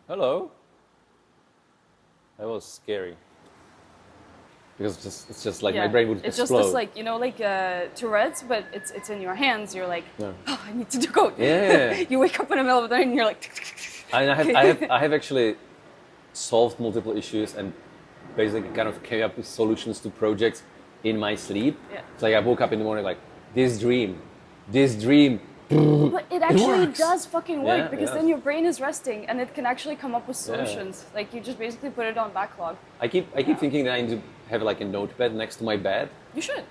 Hello. That was scary. Because it's just like my brain would It's explode. just this like, like Tourette's, but it's in your hands. You're like, Yeah. oh, I need to do code. Yeah. You wake up in the middle of the night and you're like, I have actually solved multiple issues and basically kind of came up with solutions to projects in my sleep. Yeah. It's like I woke up in the morning like, this dream. But it actually works. does fucking work Yeah, because yeah. then your brain is resting and it can actually come up with solutions. Like you just basically put it on backlog. I keep thinking that I need to have like a notepad next to my bed. You should.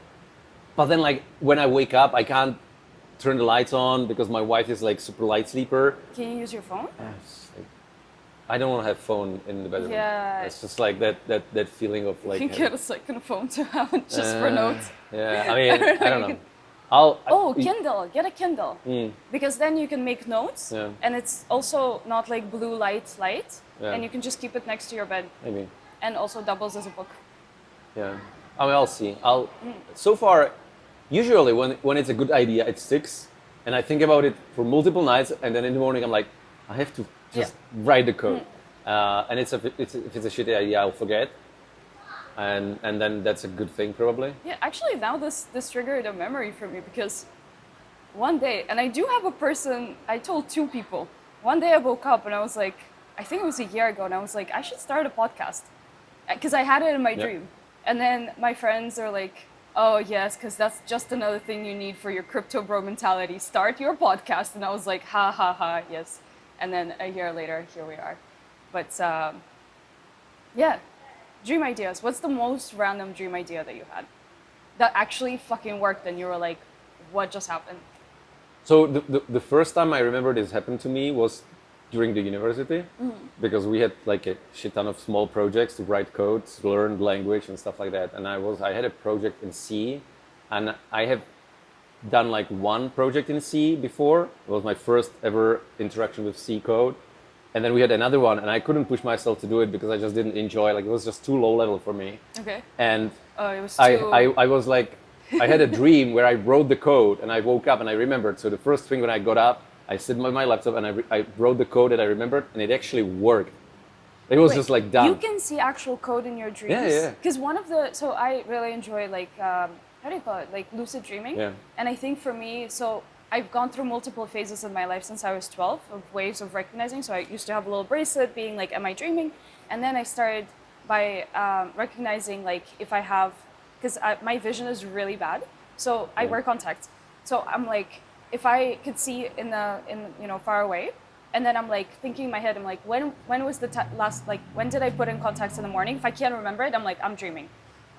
But then like when I wake up, I can't turn the lights on because my wife is like super light sleeper. Can you use your phone? It's like, I don't want to have phone in the bedroom. Yeah. It's just like that feeling of like. You can get a second phone to have it just for notes. Yeah, I mean, I don't know. Kindle. Get a Kindle. Because then you can make notes. Yeah. And it's also not like blue light. Yeah. And you can just keep it next to your bed. Maybe. And also doubles as a book. Yeah. I mean, I'll see. So far, usually when it's a good idea, it sticks, and I think about it for multiple nights, and then in the morning I'm like, I have to just write the code. And if it's a shitty idea, I'll forget. And then that's a good thing probably. Yeah, actually now this triggered a memory for me because one day, and I do have a person, I told 2 people. One day I woke up and I was like, I think it was a year ago, and I was like, I should start a podcast. Because I had it in my dream. And then my friends are like, oh yes, because that's just another thing you need for your crypto bro mentality. Start your podcast. And I was like, ha ha ha, yes. And then a year later, here we are. But yeah, dream ideas. What's the most random dream idea that you had that actually fucking worked and you were like, what just happened? So the first time I remember this happened to me was during the university, because we had like a shit ton of small projects to write codes, learn language and stuff like that. And I had a project in C, and I have done like one project in C before. It was my first ever interaction with C code. And then we had another one, and I couldn't push myself to do it because I just didn't enjoy, like it was just too low level for me. Okay. And it was too... I was like, I had a dream where I wrote the code and I woke up and I remembered. So the first thing when I got up, I sit by my laptop and I wrote the code that I remembered, and it actually worked. It was just like done. You can see actual code in your dreams. Yeah. Because so I really enjoy like, how do you call it? Like lucid dreaming. Yeah. And I think for me, so I've gone through multiple phases in my life since I was 12 of ways of recognizing. So I used to have a little bracelet being like, am I dreaming? And then I started by recognizing like if I have, because my vision is really bad. So I wear contacts. So I'm like, if I could see in far away, and then I'm like thinking in my head, I'm like, when was the last, like, when did I put in contacts in the morning? If I can't remember it, I'm like, I'm dreaming.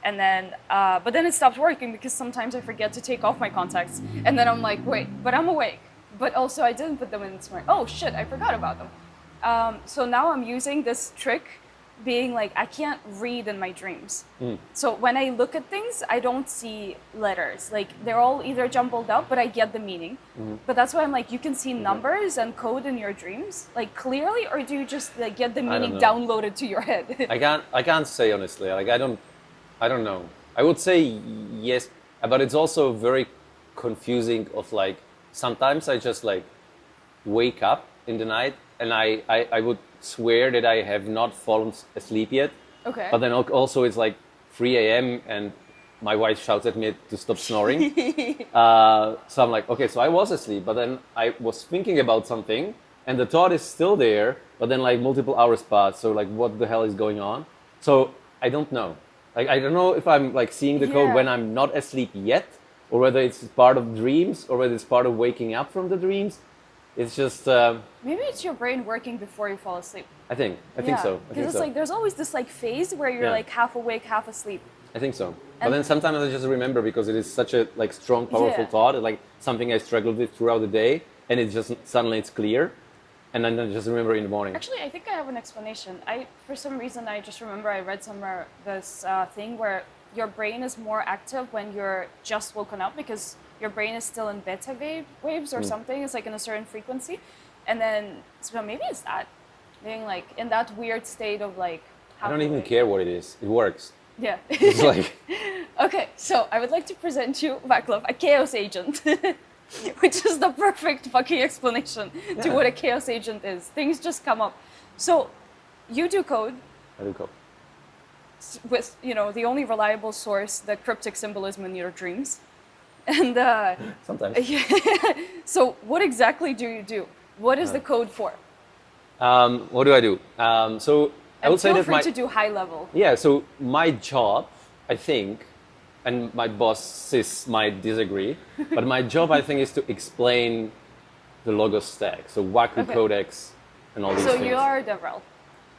And then, but then it stopped working because sometimes I forget to take off my contacts. And then I'm like, wait, but I'm awake. But also I didn't put them in this morning. Oh shit, I forgot about them. So now I'm using this trick being like, I can't read in my dreams. So when I look at things, I don't see letters. Like they're all either jumbled up, but I get the meaning. But that's why I'm like, you can see numbers and code in your dreams, like clearly, or do you just like get the meaning downloaded to your head? I can't say honestly. Like I don't know. I would say yes, but it's also very confusing. Of like sometimes I just like wake up in the night and I would swear that I have not fallen asleep yet. Okay. But then also it's like 3 a.m. and my wife shouts at me to stop snoring. So I'm like, okay, so I was asleep, but then I was thinking about something and the thought is still there, but then like multiple hours pass. So like what the hell is going on? So I don't know. Like I don't know if I'm like seeing the code when I'm not asleep yet, or whether it's part of dreams, or whether it's part of waking up from the dreams. It's just maybe it's your brain working before you fall asleep. I think so. Because it's like there's always this like phase where you're like half awake, half asleep. I think so. But then sometimes I just remember because it is such a like strong, powerful thought. It's like something I struggled with throughout the day, and it just suddenly it's clear, and then I just remember in the morning. Actually, I think I have an explanation. For some reason I just remember I read somewhere this thing where your brain is more active when you're just woken up because your brain is still in beta waves or something. It's like in a certain frequency. And then, so maybe it's that. Being like in that weird state of like... I don't even care what it is. It works. Yeah. It's like... Okay, so I would like to present you, Václav, a chaos agent. Which is the perfect fucking explanation to what a chaos agent is. Things just come up. So you do code I do code. with, the only reliable source, the cryptic symbolism in your dreams. And Sometimes. so what exactly do you do? What is the code for? What do I do? So I would say feel that free to do high level. Yeah, so my job, I think, and my bosses might disagree, but my job, I think, is to explain the Logos stack. So Waku codecs and all these So things. you are a DevRel,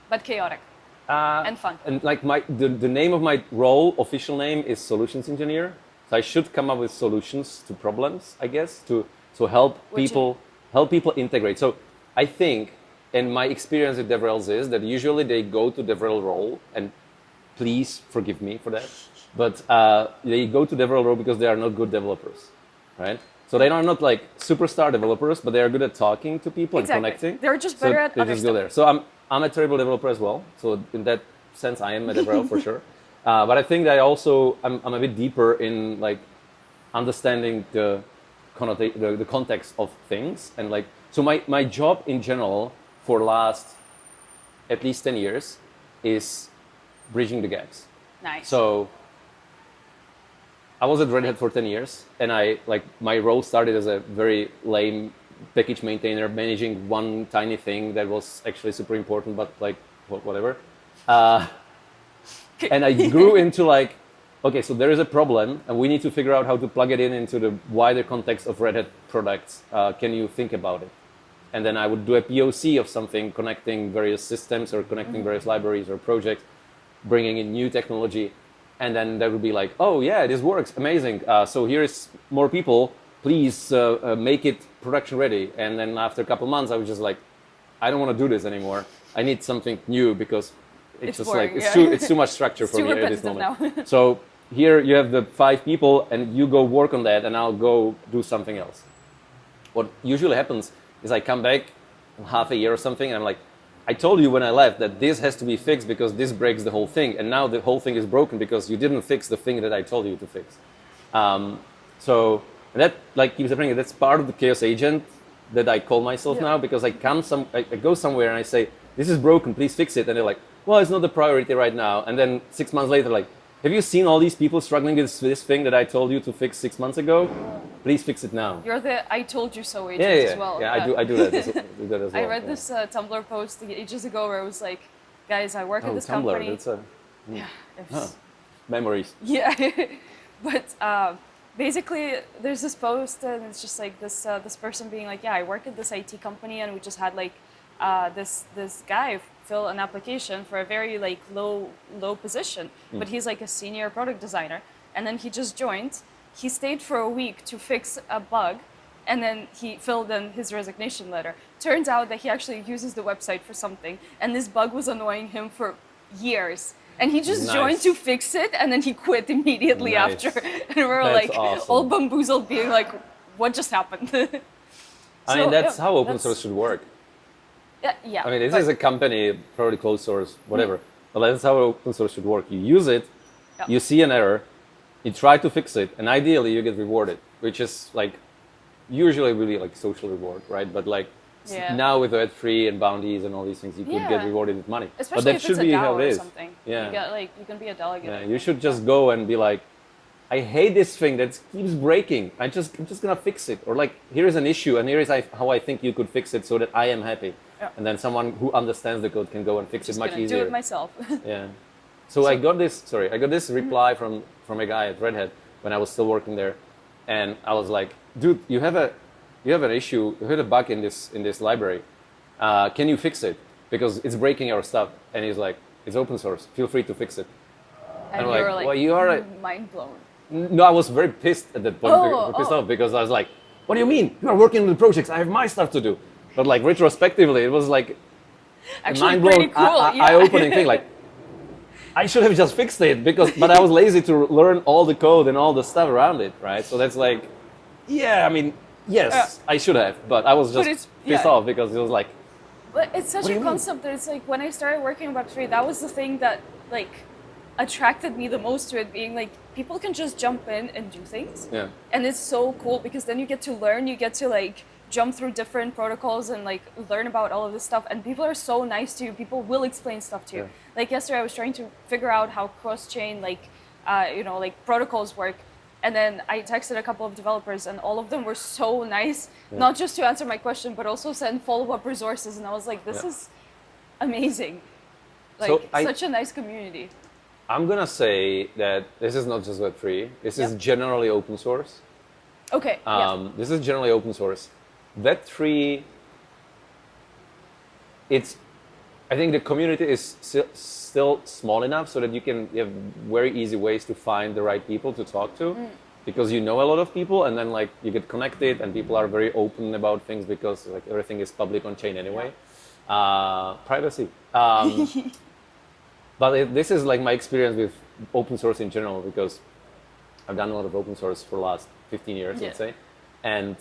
but chaotic and fun. And like the name of my role, official name, is solutions engineer. So I should come up with solutions to problems, I guess, to help people integrate. So I think, and my experience with DevRels is that usually they go to DevRel role, and please forgive me for that, but they go to DevRel role because they are not good developers, right? So they are not like superstar developers, but they are good at talking to people and connecting. They're just better at they other just stuff. go there. So I'm a terrible developer as well. So in that sense, I am a DevRel for sure. But I think that I'm a bit deeper in like understanding the context of things, and like so my job in general for last at least 10 years is bridging the gaps. Nice. So I was at Red Hat for 10 years, and my role started as a very lame package maintainer, managing one tiny thing that was actually super important, but like whatever. And I grew into like, okay, so there is a problem, and we need to figure out how to plug it into the wider context of Red Hat products. Can you think about it? And then I would do a POC of something, connecting various systems or connecting various libraries or projects, bringing in new technology. And then that would be like, oh yeah, this works, amazing. So here is more people, please make it production ready. And then after a couple months, I was just like, I don't want to do this anymore. I need something new because it's just boring, like, yeah. it's too much structure It's for too me at this repetitive moment. now. So here you have the 5 people, and you go work on that, and I'll go do something else. What usually happens is I come back in half a year or something, and I'm like, I told you when I left that this has to be fixed because this breaks the whole thing, and now the whole thing is broken because you didn't fix the thing that I told you to fix. So that like keeps happening. That's part of the chaos agent that I call myself now, because I go somewhere and I say, this is broken, please fix it, and they're like, well, it's not the priority right now. And then 6 months later, like, have you seen all these people struggling with this thing that I told you to fix 6 months ago? Please fix it now. You're the I told you so agent as well. Yeah, I do that as well. I read this Tumblr post ages ago where it was like, guys, I work at this Tumblr, company. That's memories. Yeah, but basically there's this post and it's just like this person being like, yeah, I work at this IT company and we just had like this guy fill an application for a very like low position, but he's like a senior product designer, and then he just joined. He stayed for a week to fix a bug, and then he filled in his resignation letter. Turns out that he actually uses the website for something, and this bug was annoying him for years. And he just joined to fix it, and then he quit immediately after. And we were like all bamboozled, being like, what just happened? I mean, that's how open source should work. Yeah. I mean, this is a company, probably closed source, whatever. But that's how open source should work. You use it, you see an error, you try to fix it, and ideally you get rewarded, which is like usually really like social reward, right? But like now with Web3 and bounties and all these things, you could get rewarded with money. Especially but that if should it's be a DAO how it or is. Something. Yeah. You can be a delegate. Yeah, you should just go and be like, I hate this thing that keeps breaking. I'm just gonna fix it. Or like, here is an issue, and here is how I think you could fix it so that I am happy. Yeah. And then someone who understands the code can go and fix it much easier. Do it myself. Yeah. So I got this reply from a guy at Red Hat when I was still working there, and I was like, dude, you have an issue, you have a bug in this library. Can you fix it? Because it's breaking our stuff. And he's like, it's open source. Feel free to fix it. And you were like, well, you are mind blown. No, I was very pissed at that point. Pissed off because I was like, what do you mean? You are working on the projects. I have my stuff to do. But like retrospectively, it was like actually mind blown, cool. eye-opening thing. Like, I should have just fixed it but I was lazy to learn all the code and all the stuff around it, right? So that's like, I mean, yes, I should have, but I was just pissed off because it was like. But it's such a concept that it's like when I started working in Web3, that was the thing that like attracted me the most to it, being like people can just jump in and do things. Yeah. And it's so cool because then you get to learn, you get to like jump through different protocols and like learn about all of this stuff. And people are so nice to you. People will explain stuff to you. Yeah. Like yesterday, I was trying to figure out how cross-chain like protocols work. And then I texted a couple of developers, and all of them were so nice, not just to answer my question, but also send follow-up resources. And I was like, this is amazing. Like, So such a nice community. I'm gonna say that this is not just Web3. This is generally open source. Okay. This is generally open source. Web3, I think the community is still small enough so that you have very easy ways to find the right people to talk to, because you know a lot of people, and then like you get connected, and people are very open about things because like everything is public on chain anyway. Privacy. But this is like my experience with open source in general, because I've done a lot of open source for the last 15 years, let's say, and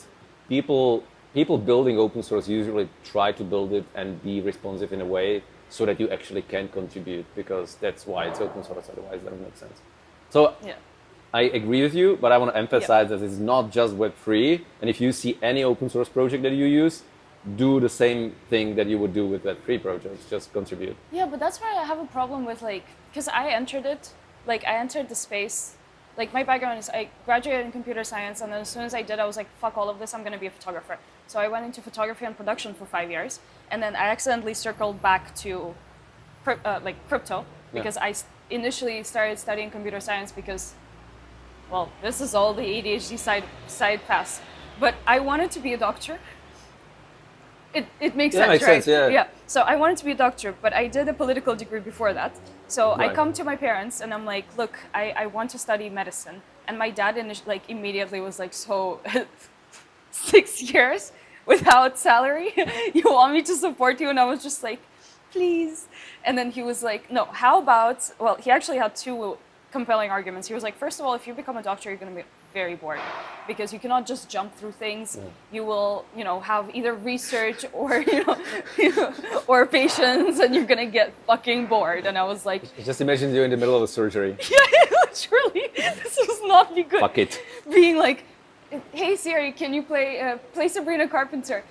people building open source usually try to build it and be responsive in a way so that you actually can contribute, because that's why it's open source, otherwise it doesn't make sense. So I agree with you, but I want to emphasize that it's not just Web3, and if you see any open source project that you use, do the same thing that you would do with Web3 projects, just contribute. Yeah, but that's why I have a problem with like, because I entered the space. Like my background is I graduated in computer science, and then as soon as I did, I was like, fuck all of this, I'm going to be a photographer. So I went into photography and production for 5 years, and then I accidentally circled back to crypto, because I initially started studying computer science because, well, this is all the ADHD side pass. But I wanted to be a doctor. It makes sense, makes right? sense, yeah. So I wanted to be a doctor, but I did a political degree before that. So I come to my parents and I'm like, look, I want to study medicine. And my dad immediately was like, so 6 years without salary? You want me to support you? And I was just like, please. And then he was like, no, how about, well, he actually had two compelling arguments. He was like, first of all, if you become a doctor, you're going to be very bored, because you cannot just jump through things. You will, have either research or, or patients, and you're going to get fucking bored. And I was like, just imagine you in the middle of a surgery. Yeah, literally, this will not be good. Fuck it. Being like, hey Siri, can you play Sabrina Carpenter?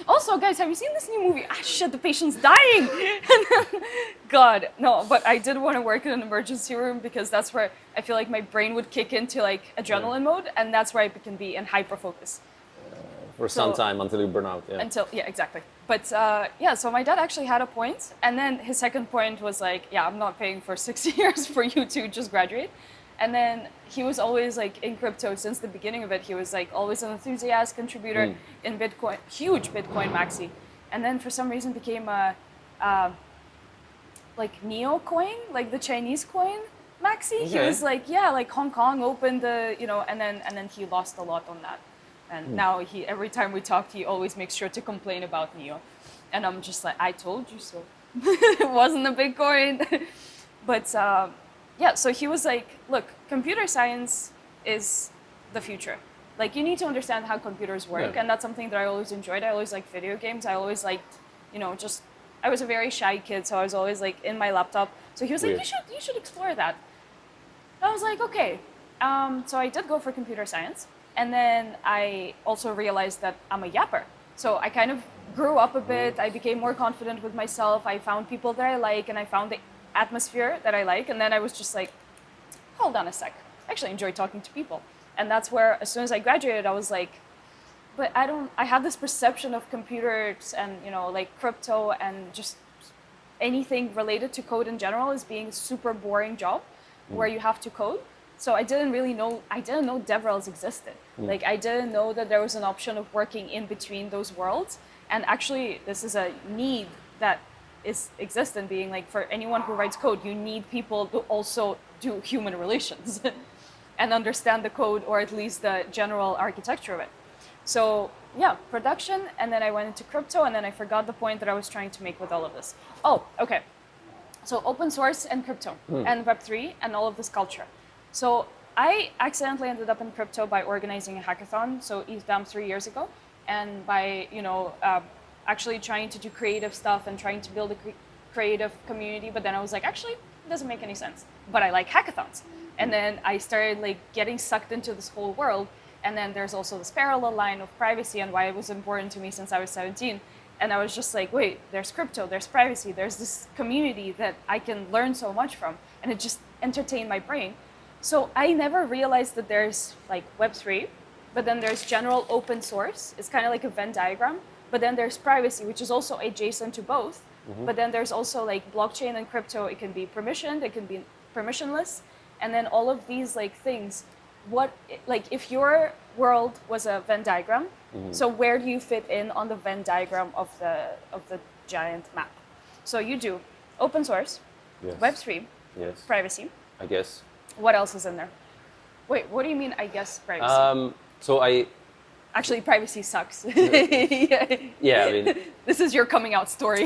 Also, guys, have you seen this new movie? Ah, shit, the patient's dying. God, no, but I did want to work in an emergency room, because that's where I feel like my brain would kick into like adrenaline mode, and that's where I can be in hyper focus. For some time until you burn out. Yeah, exactly. But so my dad actually had a point, and then his second point was like, yeah, I'm not paying for 6 years for you to just graduate. And then he was always like in crypto since the beginning of it. He was like always an enthusiast contributor in Bitcoin, huge Bitcoin maxi. And then for some reason became a like Neo coin, like the Chinese coin maxi. Okay. He was like, yeah, like Hong Kong opened the, and then he lost a lot on that. And now every time we talk, he always makes sure to complain about Neo. And I'm just like, I told you so. It wasn't a Bitcoin. But so he was like, look, computer science is the future. Like, you need to understand how computers work, and that's something that I always enjoyed. I always liked video games. I always liked, I was a very shy kid, so I was always like in my laptop. So he was like, you should explore that. I was like, okay. So I did go for computer science, and then I also realized that I'm a yapper. So I kind of grew up a bit. I became more confident with myself. I found people that I like, and I found the atmosphere that I like, and then I was just like, hold on a sec, I actually enjoy talking to people. And that's where, as soon as I graduated, I was like, but I had this perception of computers and like crypto and just anything related to code in general as being a super boring job where you have to code. So I didn't know DevRels existed. Like, I didn't know that there was an option of working in between those worlds. And actually, this is a need that is existent, being like, for anyone who writes code, you need people to also do human relations and understand the code, or at least the general architecture of it. So yeah, production, and then I went into crypto, and then I forgot the point that I was trying to make with all of this. Oh, okay. So open source and crypto and Web3 and all of this culture. So I accidentally ended up in crypto by organizing a hackathon, so ETHCluj 3 years ago, and by actually trying to do creative stuff and trying to build a creative community. But then I was like, actually, it doesn't make any sense. But I like hackathons. And then I started like getting sucked into this whole world. And then there's also this parallel line of privacy and why it was important to me since I was 17. And I was just like, wait, there's crypto, there's privacy, there's this community that I can learn so much from. And it just entertained my brain. So I never realized that there's like Web3, but then there's general open source. It's kind of like a Venn diagram. But then there's privacy, which is also adjacent to both. But then there's also like blockchain and crypto. It can be permissioned, it can be permissionless. And then all of these like things, if your world was a Venn diagram, so where do you fit in on the Venn diagram of the giant map? So you do open source, Yes. Web3, Yes. privacy. I guess. What else is in there? Wait, what do you mean, I guess, privacy? So Actually, privacy sucks. yeah, I mean, This is your coming out story.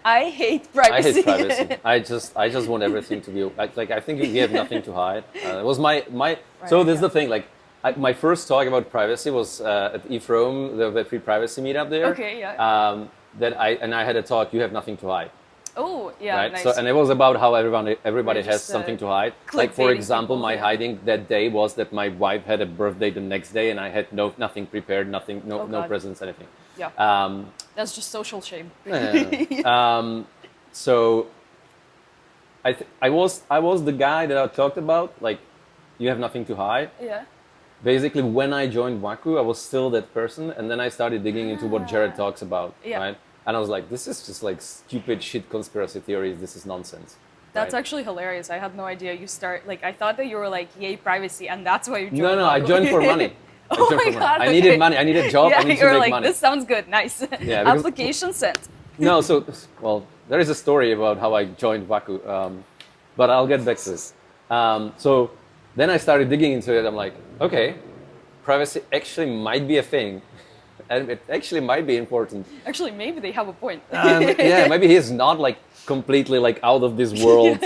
I hate privacy. I hate privacy. I just want everything to be like I think we have nothing to hide. It was my so this is the thing. Like my first talk about privacy was at ETHCluj, the Web3 privacy meetup there. Okay, yeah. I had a talk. You have nothing to hide. Oh, yeah, Right. nice. So and it was about how everybody We're has just, something to hide. Like for clickbaiting example, people, my yeah. hiding that day was that my wife had a birthday the next day and I had nothing prepared, no God. presents, anything. Yeah. That's just social shame. So I was the guy that I talked about, like you have nothing to hide. Yeah. Basically, when I joined Waku, I was still that person, and then I started digging into what Jared talks about, Yeah. right? And I was like, this is just like stupid shit conspiracy theories. This is nonsense. That's right? actually hilarious. I had no idea you start, like, I thought that you were like, yay, privacy, and that's why you joined. No, I Waku. joined for money. I Oh joined my for God, money. I needed okay. money. I needed a job. Yeah, I need you were to make like, money. this sounds good, nice. Yeah, because- Application sent. No, so, well, there is a story about how I joined Waku, but I'll get back to this. So then I started digging into it. I'm like, okay, privacy actually might be a thing, and it actually might be important. Actually, maybe they have a point. Yeah, maybe he's not like completely like out of this world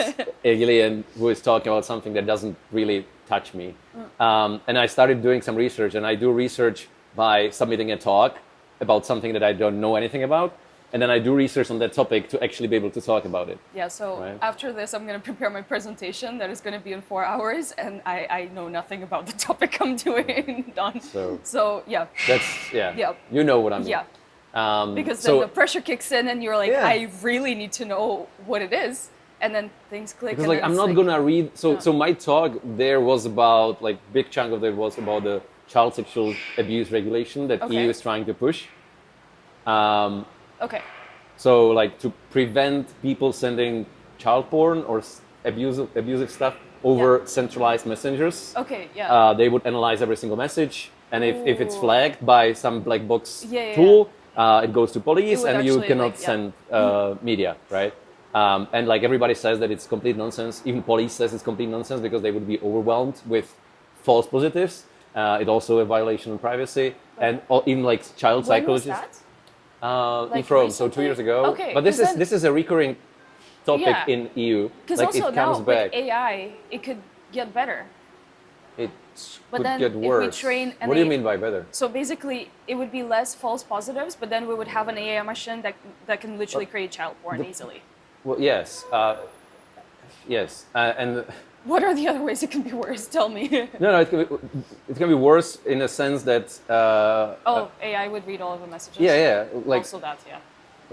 alien who is talking about something that doesn't really touch me. And I started doing some research, and I do research by submitting a talk about something that I don't know anything about, and then I do research on that topic to actually be able to talk about it. Yeah, so Right. after this, I'm going to prepare my presentation that is going to be in 4 hours, and I know nothing about the topic I'm doing. Done. So yeah. That's, yeah, Yeah. you know what I mean. Yeah. Because so- then the pressure kicks in, and you're like, Yeah. I really need to know what it is, and then things click. Because and like then I'm it's not like, gonna read. So my talk there was about like big chunk of it was about the child sexual abuse regulation that Okay. EU is trying to push. Okay. So like to prevent people sending child porn or abusive stuff over Yeah. centralized messengers. Okay. Yeah. They would analyze every single message, and if it's Ooh. flagged by some black box Yeah. tool, it goes to police, would and you actually, cannot like, yeah. send media, right? And like everybody says that it's complete nonsense. Even police says it's complete nonsense because they would be overwhelmed with false positives. It also a violation of privacy, and even like child When was psychologists. that? Like ETHCluj, so 2 recently? years ago. Okay, But 'cause then- this is a recurring topic Yeah. in EU. Because Like also it comes now back. with AI, it could get better. It But could then get if we worse. train an What do you A- mean by better? So basically, it would be less false positives, but then we would have an AI machine that can literally create child porn easily. Well, yes, yes, and What are the other ways it can be worse? Tell me. no, it can be worse in a sense that AI would read all of the messages. yeah, like Also that, yeah.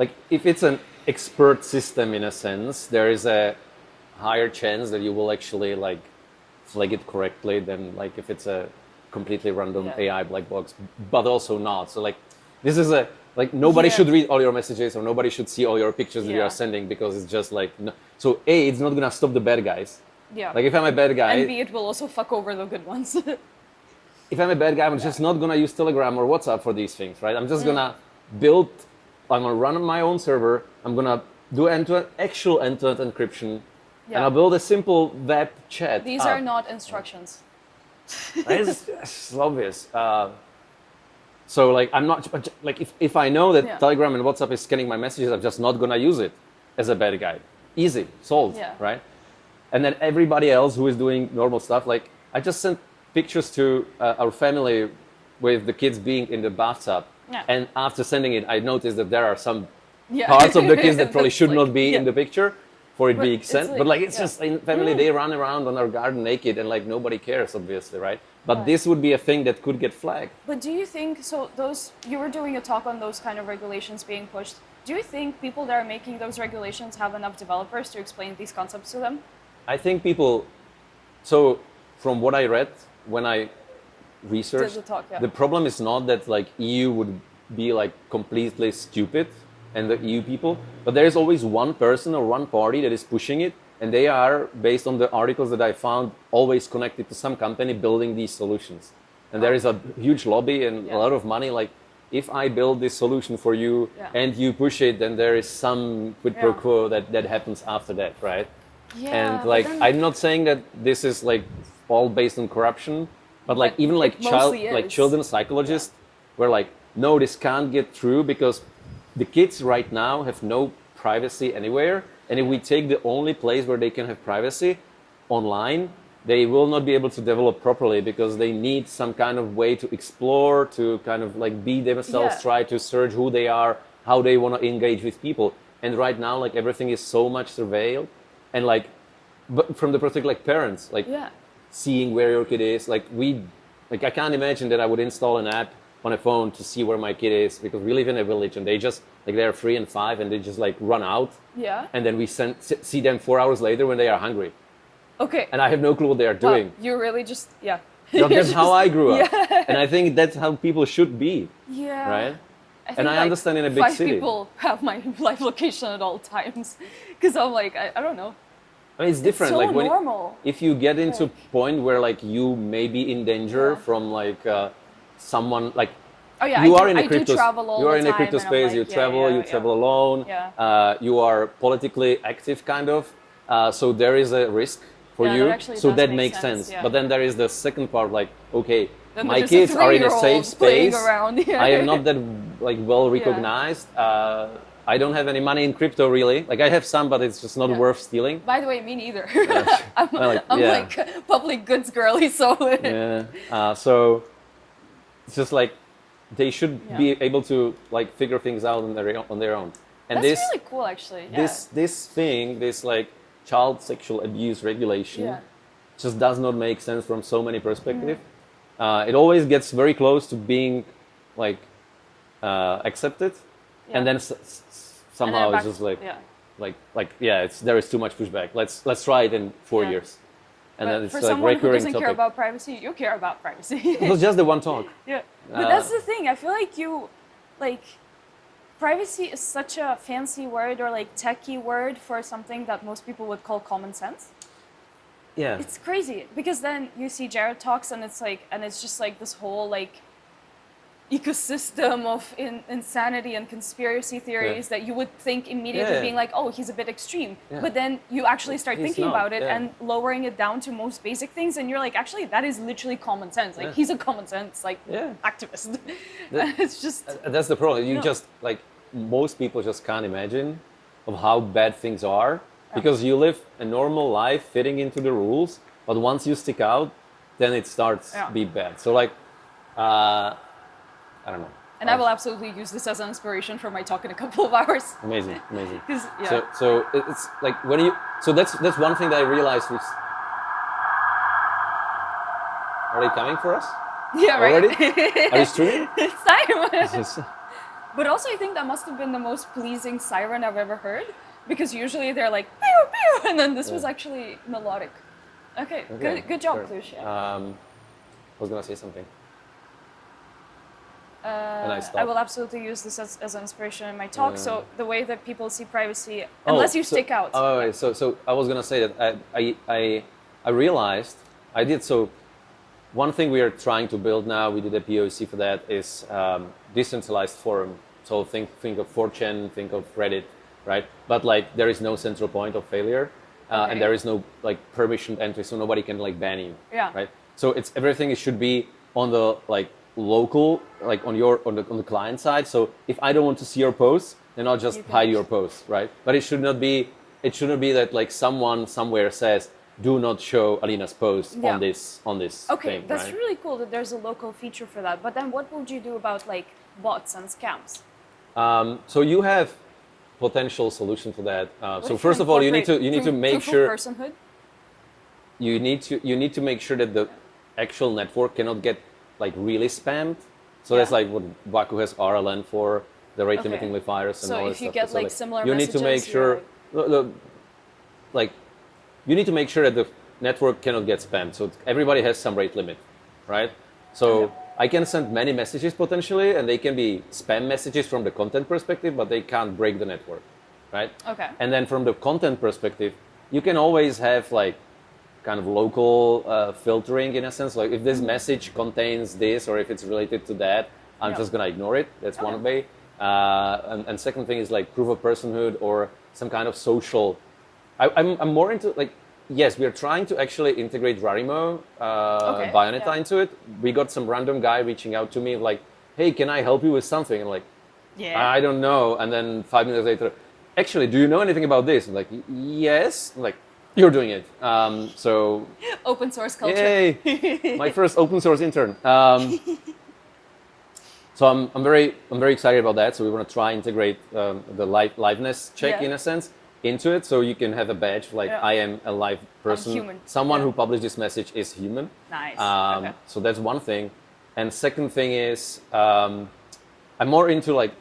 like if it's an expert system in a sense, there is a higher chance that you will actually like flag it correctly than like if it's a completely random Yeah. AI black box, but also not. So like this is a like nobody Yeah. should read all your messages or nobody should see all your pictures that you Yeah. are sending because it's just like no. So A, it's not gonna stop the bad guys. Yeah. Like if I'm a bad guy, And B, it will also fuck over the good ones. if I'm a bad guy, I'm just not gonna use Telegram or WhatsApp for these things, right? I'm just gonna build, I'm gonna run on my own server. I'm gonna do actual end-to-end encryption, and I'll build a simple web chat. These are not instructions. It's obvious. So like I'm not like if I know that Yeah. Telegram and WhatsApp is scanning my messages, I'm just not gonna use it as a bad guy. Easy, solved, Yeah. right? And then everybody else who is doing normal stuff, like I just sent pictures to our family with the kids being in the bathtub, Yeah. and after sending it, I noticed that there are some Yeah. parts of the kids that probably That's should like- not be in yeah. the picture for it But being it's sent. like- but like it's yeah. just in family, they run around on our garden naked, and like nobody cares, obviously, right? But Right. this would be a thing that could get flagged. But do you think so? You were doing a talk on those kind of regulations being pushed. Do you think people that are making those regulations have enough developers to explain these concepts to them? I think people. So from what I read when I researched, Did the talk, yeah. the problem is not that like EU would be like completely stupid and the EU people, but there is always one person or one party that is pushing it, and they are, based on the articles that I found, always connected to some company building these solutions. And there is a huge lobby and a lot of money. Like, if I build this solution for you and you push it, then there is some quid pro quo that happens after that, right? Yeah. And like, I'm not saying that this is like all based on corruption, but like even like children psychologists were like, no, this can't get through because the kids right now have no privacy anywhere. And if we take the only place where they can have privacy online, they will not be able to develop properly because they need some kind of way to explore, to kind of like be themselves, try to search who they are, how they want to engage with people. And right now, like everything is so much surveilled, and like, but from the perspective like parents, like seeing where your kid is, like I can't imagine that I would install an app on a phone to see where my kid is, because we live in a village and they just like they're 3 and 5 and they just like run out. Yeah. And then we see them 4 hours later when they are hungry. Okay. And I have no clue what they are doing. Wow, you really just That's how I grew up. And I think that's how people should be. Yeah. Right. I understand in a big 5 city. people have my live location at all times, because I'm like I don't know. I mean, it's different. It's so like when normal. If you get into a point where like you may be in danger from like someone like you are in a crypto space. You travel alone. Yeah. You are politically active, kind of. So there is a risk for you. So that makes sense. Yeah. But then there is the second part, like, okay, then my kids are in a safe space. I am not that like well recognized. I don't have any money in crypto, really. Like I have some, but it's just not worth stealing. By the way, me neither. I'm like public goods girly, so. So it's just like they should be able to like figure things out on their own. And that's really cool, actually. Yeah. This like child sexual abuse regulation just does not make sense from so many perspectives. It always gets very close to being like accepted, and then somehow it's just like there is too much pushback. Let's try it in 4 years. And then it's for like someone who doesn't topic. care about privacy, you care about privacy. It was just the one talk. Yeah, but that's the thing. I feel like privacy is such a fancy word or like techie word for something that most people would call common sense. Yeah, it's crazy because then you see Jared talks and it's just like this whole like ecosystem of insanity and conspiracy theories that you would think immediately being like, oh, he's a bit extreme. But then you actually start thinking about it and lowering it down to most basic things, and you're like, actually, that is literally common sense. Like he's a common sense activist. It's just that's the problem. You just like most people just can't imagine of how bad things are because you live a normal life fitting into the rules, but once you stick out, then it starts be bad. So like. I don't know. And I will absolutely use this as an inspiration for my talk in a couple of hours. Amazing. So it's like when you. So that's one thing that I realized. Which, are they coming for us? Yeah, already? Right. Are you streaming? It's time. But also, I think that must have been the most pleasing siren I've ever heard, because usually they're like pew pew, and then this was actually melodic. Okay. Good job, Kluj. I was gonna say something. I will absolutely use this as an inspiration in my talk. So the way that people see privacy, unless you stick out. So I was gonna say that I realized I did. So one thing we are trying to build now, we did a POC for that, is decentralized forum. So think of 4chan, think of Reddit, right? But like there is no central point of failure, and there is no like permissioned entry, so nobody can like ban you. Yeah. Right. So everything. It should be on the like local, like on the client side. So if I don't want to see your posts, then I'll just hide your posts, right? But it should not be that like someone somewhere says, do not show Alina's post on this thing, that's right? really cool that there's a local feature for that. But then what would you do about like bots and scams? So you have potential solution for that. So first of all, you need to make sure personhood. You need to make sure that actual network cannot get like really spammed. So that's like what Baku has RLN for, the rate limiting amplifiers and so all that if you stuff. get So, like similar you messages, need to make sure, like, you need to make sure that the network cannot get spammed. So everybody has some rate limit, right? So I can send many messages potentially, and they can be spam messages from the content perspective, but they can't break the network, right? Okay. And then from the content perspective, you can always have like kind of local filtering in a sense. Like if this message contains this, or if it's related to that, I'm just gonna ignore it. That's one way. And second thing is like proof of personhood or some kind of social. I'm more into like, yes, we are trying to actually integrate Rarimo Bayonetta into it. We got some random guy reaching out to me like, hey, can I help you with something? And like, I don't know. And then 5 minutes later, actually, do you know anything about this? I'm like, yes. I'm like, you're doing it. So open source culture. Yay! My first open source intern. So I'm very excited about that. So we want to try integrate the liveness check in a sense into it, so you can have a badge like I am a live person. I'm human. Someone who published this message is human. Nice. So that's one thing. And second thing is I'm more into like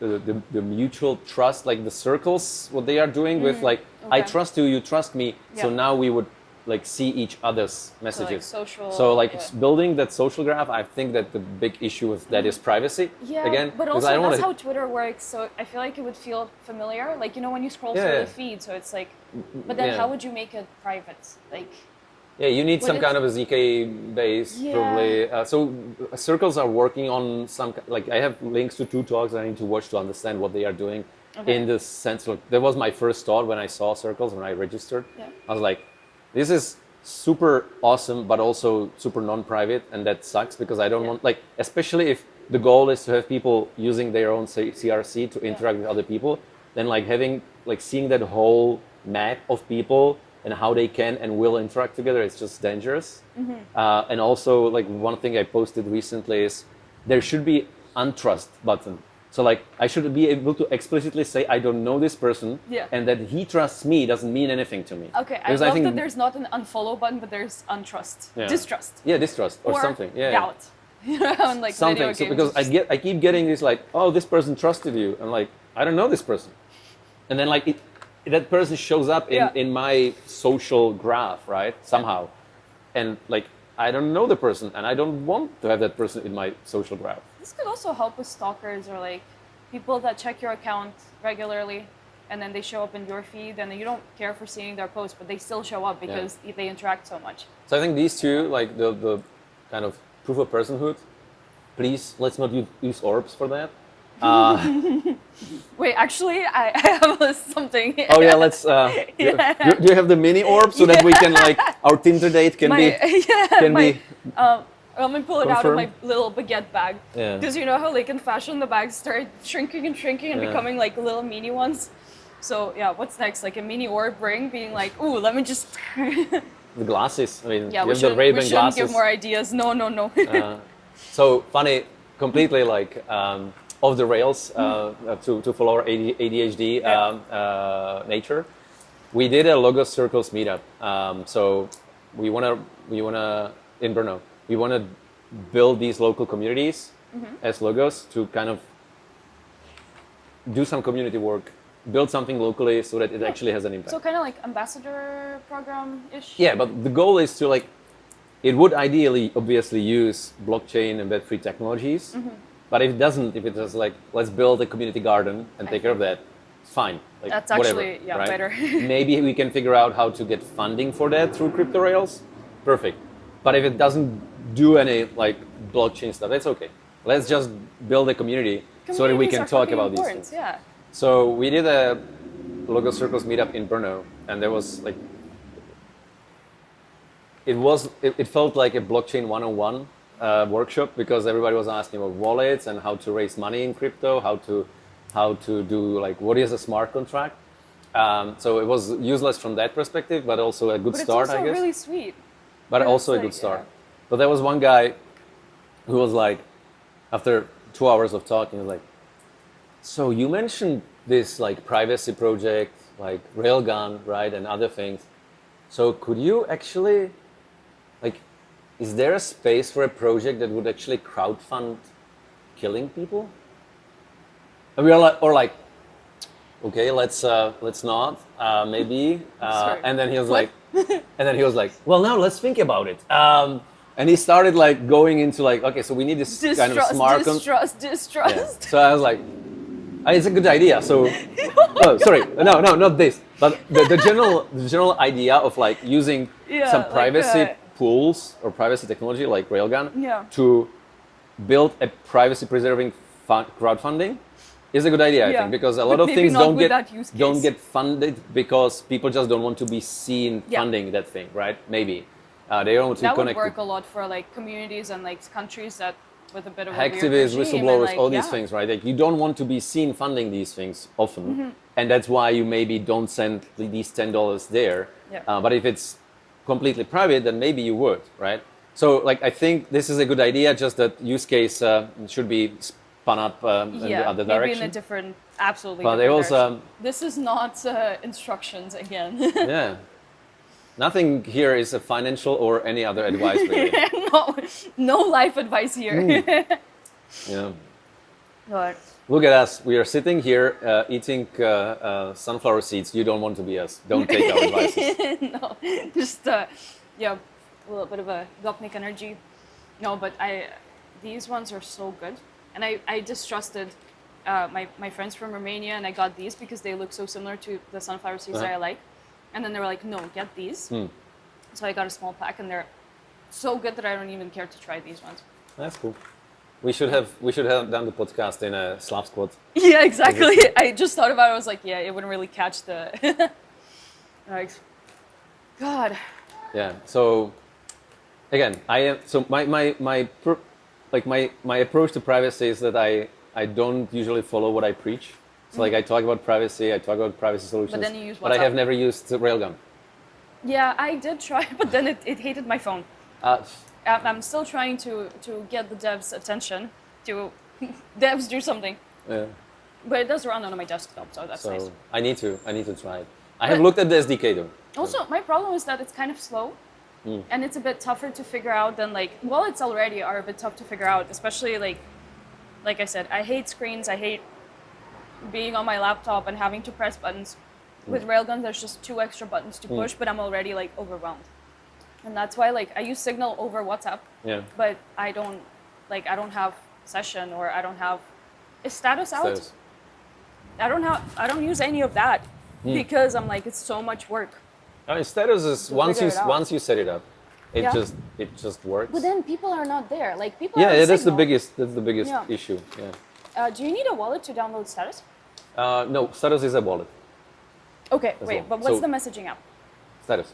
the mutual trust, like the circles, what they are doing with like I trust you, you trust me. So now we would like see each other's messages. So, like, social, so like building that social graph, I think that the big issue with that is privacy. Yeah, again, but also I don't that's wanna... how Twitter works. So I feel like it would feel familiar, like when you scroll through the feed. So it's like, but then how would you make it private? Like, you need some kind of a ZK base probably. So circles are working on some like I have links to 2 talks I need to watch to understand what they are doing. In the sense, like that was my first thought when I saw circles when I registered. I was like, this is super awesome, but also super non-private, and that sucks because I don't want, like, especially if the goal is to have people using their own CRC to interact with other people, then like having, like seeing that whole map of people and how they can and will interact together, it's just dangerous. And also, like one thing I posted recently is there should be untrust button. So like I should be able to explicitly say I don't know this person, and that he trusts me doesn't mean anything to me. Okay, I love that there's not an unfollow button, but there's untrust, distrust. Yeah, distrust or something. Yeah, doubt. On, like, something. So because I keep getting this like, oh, this person trusted you, and like I don't know this person, and then like that person shows up in my social graph, right? Somehow, and like I don't know the person, and I don't want to have that person in my social graph. This could also help with stalkers or like people that check your account regularly and then they show up in your feed and you don't care for seeing their posts, but they still show up because they interact so much. So I think these two, like the kind of proof of personhood, please let's not use orbs for that. Wait, actually, I have something. Oh yeah, let's. Do you have the mini orb so that we can like our Tinder date can be? Let me pull it out of my little baguette bag. Because you know how like in fashion the bags start shrinking and shrinking and becoming like little mini ones. So yeah, what's next? Like a mini orb ring being like, ooh, let me just. The glasses. I mean, yeah, you have the Ray-Ban glasses. We shouldn't give more ideas. No. So funny, completely like off the rails to follow our ADHD nature. We did a Logos Circles meetup. So we wanna in Brno. We want to build these local communities as Logos to kind of do some community work, build something locally so that it actually has an impact. So kind of like ambassador program-ish? Yeah, but the goal is to like, it would ideally obviously use blockchain and Web3 technologies, but if it doesn't, if it is like, let's build a community garden and take care of that, it's fine. Like, that's whatever, actually, right? better. Maybe we can figure out how to get funding for that through crypto rails. Perfect. But if it doesn't do any like blockchain stuff, that's okay. Let's just build a community so that we can talk about these things. Yeah. So we did a Logos Circles meetup in Brno, and there was like, it felt like a blockchain 101 workshop because everybody was asking about wallets and how to raise money in crypto, how to do like what is a smart contract. So it was useless from that perspective, but also a good start, I guess. But it's also really sweet. But also a good start. But there was one guy who was like, after 2 hours of talking, he was like, so you mentioned this like privacy project, like Railgun, right, and other things. So could you actually, like, is there a space for a project that would actually crowdfund killing people? And we are like, or like, okay, let's not, maybe. And then he was like, well, no, let's think about it. And he started like going into like, okay, so we need this kind of smart distrust. Yeah. So I was like, it's a good idea. So, oh, sorry, no, not this, but the general idea of like using some privacy tools or privacy technology like Railgun to build a privacy preserving crowdfunding is a good idea, I think, because a lot of things don't get funded because people just don't want to be seen funding that thing, right? Maybe they don't want to connect. That would work a lot for like communities and like countries that with a bit of activists, whistleblowers, all these things, right? Like you don't want to be seen funding these things often, and that's why you maybe don't send these $10 there. But if it's completely private, then maybe you would, right? So like I think this is a good idea. Just that use case should be spun up in the other direction. Maybe in a different, absolutely. But they also. This is not instructions again. Yeah. Nothing here is a financial or any other advice, really. No life advice here. Yeah. But look at us. We are sitting here eating sunflower seeds. You don't want to be us. Don't take our advices. No, just a little bit of a gopnik energy. No, but these ones are so good, and I distrusted my friends from Romania, and I got these because they look so similar to the sunflower seeds that I like. And then they were like, no, get these. So I got a small pack, and they're so good that I don't even care to try these ones. That's cool. We should have done the podcast in a Slav squad. Yeah, exactly. I just thought about it. I was like, it wouldn't really catch the. Like, God. Yeah. So, again, my approach to privacy is that I don't usually follow what I preach. So like I talk about privacy, I talk about privacy solutions, but then you use WhatsApp. But I have never used Railgun. Yeah, I did try, but then it hated my phone. I'm still trying to get the devs' attention to devs do something. Yeah. But it does run on my desktop, so that's nice. I need to try it. I have looked at the SDK though. Also, my problem is that it's kind of slow, and it's a bit tougher to figure out than like wallets already are a bit tough to figure out, especially like I said, I hate screens. I hate being on my laptop and having to press buttons. With Railgun, there's just 2 extra buttons to push, but I'm already like overwhelmed. And that's why like I use Signal over WhatsApp. Yeah. But I don't have session, or I don't have status out. I don't use any of that because I'm like, it's so much work. Status is once you set it up, it just works. But then people are not there. Like people. Yeah, that's the biggest issue. Yeah. Do you need a wallet to download Status? No, Status is a wallet. Okay, wait, but what's the messaging app? Status.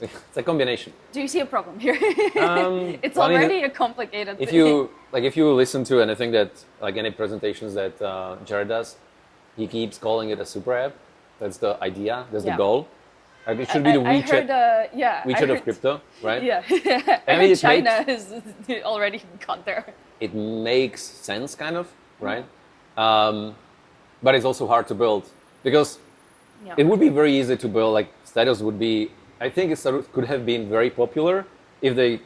It's a combination. Do you see a problem here? It's already a complicated thing. If you listen to anything that, like any presentations that Jared does, he keeps calling it a super app. That's the idea. That's the goal. It should be the WeChat. WeChat of crypto, right? Yeah. I mean, China has already got there. It makes sense, kind of, right? But it's also hard to build because it would be very easy to build. Like Status would be. I think it could have been very popular if they,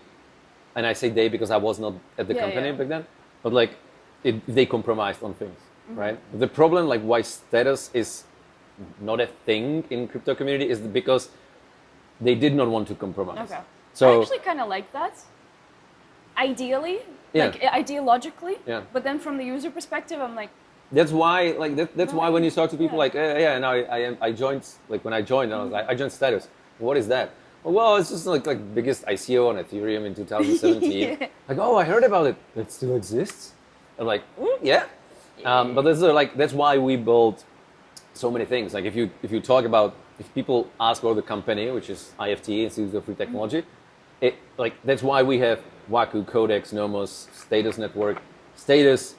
and I say they because I was not at the company back then, but like they compromised on things, right? The problem, like why Status is not a thing in crypto community, is because they did not want to compromise. Okay. So I actually kind of like that. Ideally, like ideologically, but then from the user perspective, I'm like. That's why, like that's why when you talk to people, like and I joined, like when I joined, I was like, I joined Status. What is that? Well, it's just like biggest ICO on Ethereum in 2017. Like, oh, I heard about it. It still exists. I'm like, yeah. But that's why we build so many things. Like if you talk about, if people ask about the company, which is IFT, Institute of Free Technology, that's why we have Waku, Codex, Nomos, Status Network, Status,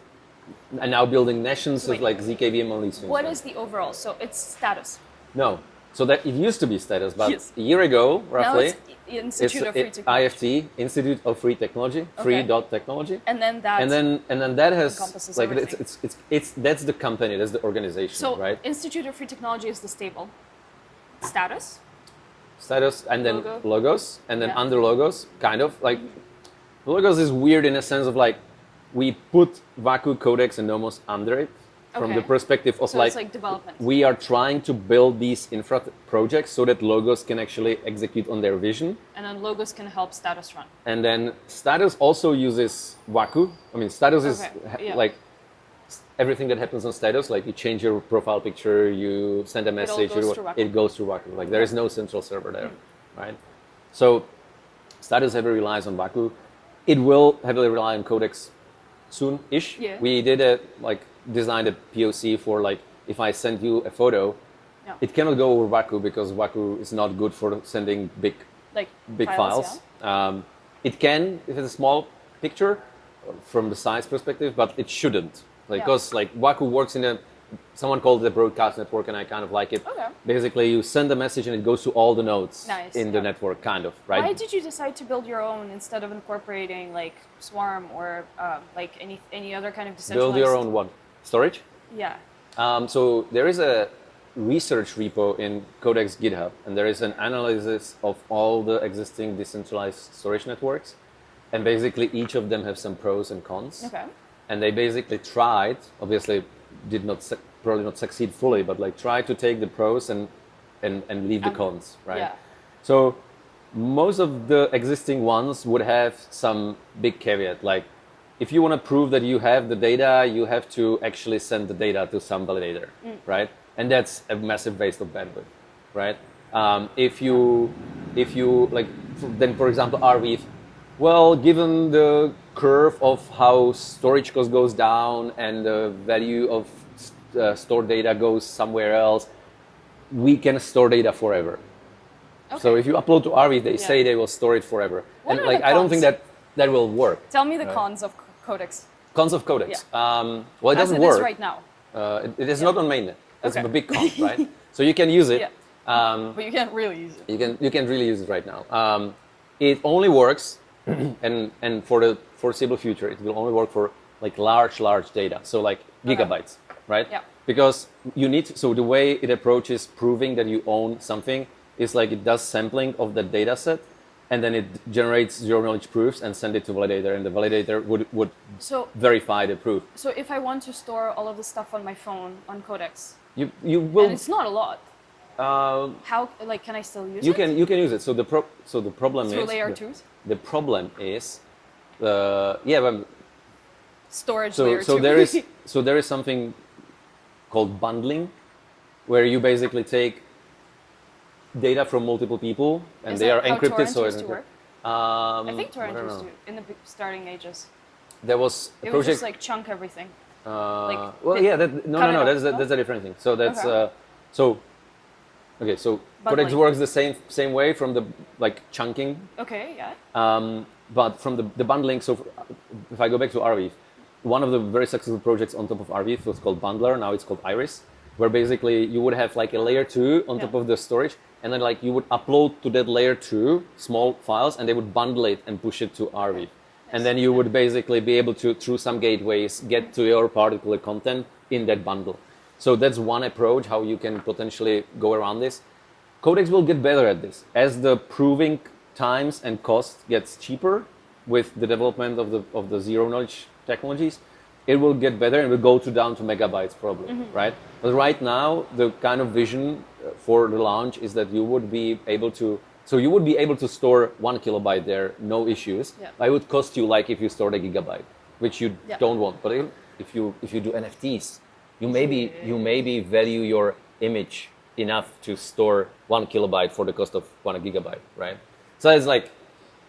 and now building nations of like ZKVM on these things. What is the overall? So it's Status. No. So that it used to be Status, but a year ago, roughly, now it's Institute of Free Technology. IFT, Institute of Free Technology, free.technology. And then that has like it's that's the company, that's the organization, right? Institute of Free Technology is the stable. Status? status, and then Logo. logos, and then Yeah. under logos, kind of like logos is weird in a sense of like we put Vacu, Codex, and Nomos under it from the Okay. perspective of So it's like development. we are trying to build these infra projects so that logos can actually execute on their vision. And then logos can help status run. And then status also uses Vacu. I mean, status is Okay, yeah. like everything that happens on status, like you change your profile picture, you send a message, goes through Vacu. it goes through Vacu. Like there is no central server there, right? So status heavily relies on Vacu. It will heavily rely on Codex soon-ish. Yeah. We did designed a POC for like if I send you a photo, Yeah. it cannot go over Vacu because Vacu is not good for sending big Like files. It can if it's a small picture from the size perspective, but it shouldn't. Because like Vacu works in someone called it a broadcast network, and I kind of like it. Okay. Basically, you send a message and it goes to all the nodes Nice, in the yeah. network, kind of, right? Why did you decide to build your own instead of incorporating like Swarm or like any other kind of decentralized? Build your own what? Storage? Yeah. So there is a research repo in Codex GitHub, and there is an analysis of all the existing decentralized storage networks, and basically each of them have some pros and cons. Okay. And they basically tried, obviously did not probably not succeed fully, but like tried to take the pros and leave the cons, right? Yeah. So most of the existing ones would have some big caveat, like if you want to prove that you have the data, you have to actually send the data to some validator, right? And that's a massive waste of bandwidth, right? If you like, then for example, Arweave, well, given the curve of how storage cost goes down and the value of stored data goes somewhere else, we can store data forever. Okay. So if you upload to Arweave, they say they will store it forever. What And are like the I don't think cons? that will work. Tell me the cons of Codex. Cons of Codex. Well, it As doesn't it work. is right now. It is not on mainnet. That's Okay. a big con, right? So you can use it. Yeah. But you can't really use it. You can really use it right now. It only works, and for the foreseeable future, it will only work for like large data. So like gigabytes, right? Yeah. Because you need so the way it approaches proving that you own something is like it does sampling of the data set, and then it generates zero knowledge proofs and send it to validator, and the validator would So verify the proof. so if I want to store all of the stuff on my phone on Codex, You will and it's not a lot, how like can I still use you it? can use it. So the problem Through is layer the, twos? the problem is but Storage so layer so two. there is something called bundling, where you basically take data from multiple people and Is they are that how encrypted. torrents So used it's to work? I think torrent don't used know. to in the starting ages. There was a It would project. just like chunk everything. like, well, it- yeah, no, cut no, it no. off, That's no? that's a different thing. So that's Okay. so. Okay, so Codex Bundling. works the same way from the like chunking. Okay, yeah. But from the bundling, so if I go back to Arweave, one of the very successful projects on top of Arweave was called Bundler. Now it's called Iris, where basically you would have like a layer 2 on top of the storage, and then like you would upload to that layer 2 small files, and they would bundle it and push it to Arweave. And then you would basically be able to, through some gateways, get to your particular content in that bundle. So that's one approach how you can potentially go around this. Codex will get better at this as the proving times and cost gets cheaper with the development of the zero knowledge technologies. It will get better and will go down to megabytes probably, right? But right now, the kind of vision for the launch is that you would be able to store 1 kilobyte there, no issues. Yeah. But it would cost you like if you stored a gigabyte, which you don't want. But if you do NFTs, you maybe value your image enough to store 1 kilobyte for the cost of 1 gigabyte, right? So it's like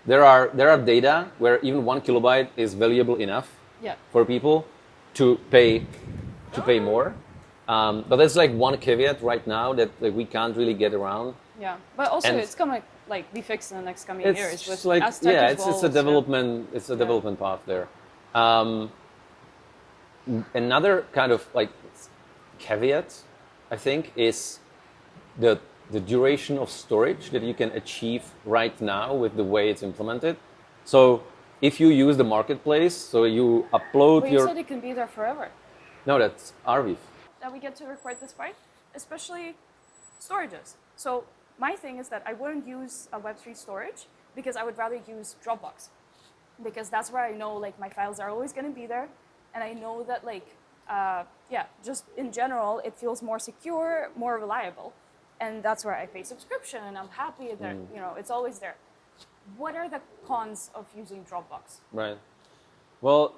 there are data where even 1 kilobyte is valuable enough for people to pay more. But that's like one caveat right now that we can't really get around. Yeah, but also And- it's gonna like be fixed in the next coming It's years. With like as tech it's a evolves, development development path there. Another kind of like caveat, I think, is the duration of storage that you can achieve right now with the way it's implemented. So if you use the marketplace, so you upload But you your said it can be there forever. no, that's Arweave. That we get to record this part, especially storages. So my thing is that I wouldn't use a Web3 storage because I would rather use Dropbox, because that's where I know like my files are always going to be there, and I know that like just in general it feels more secure, more reliable, and that's where I pay subscription and I'm happy that it's always there. What are the cons of using Dropbox? Right. Well,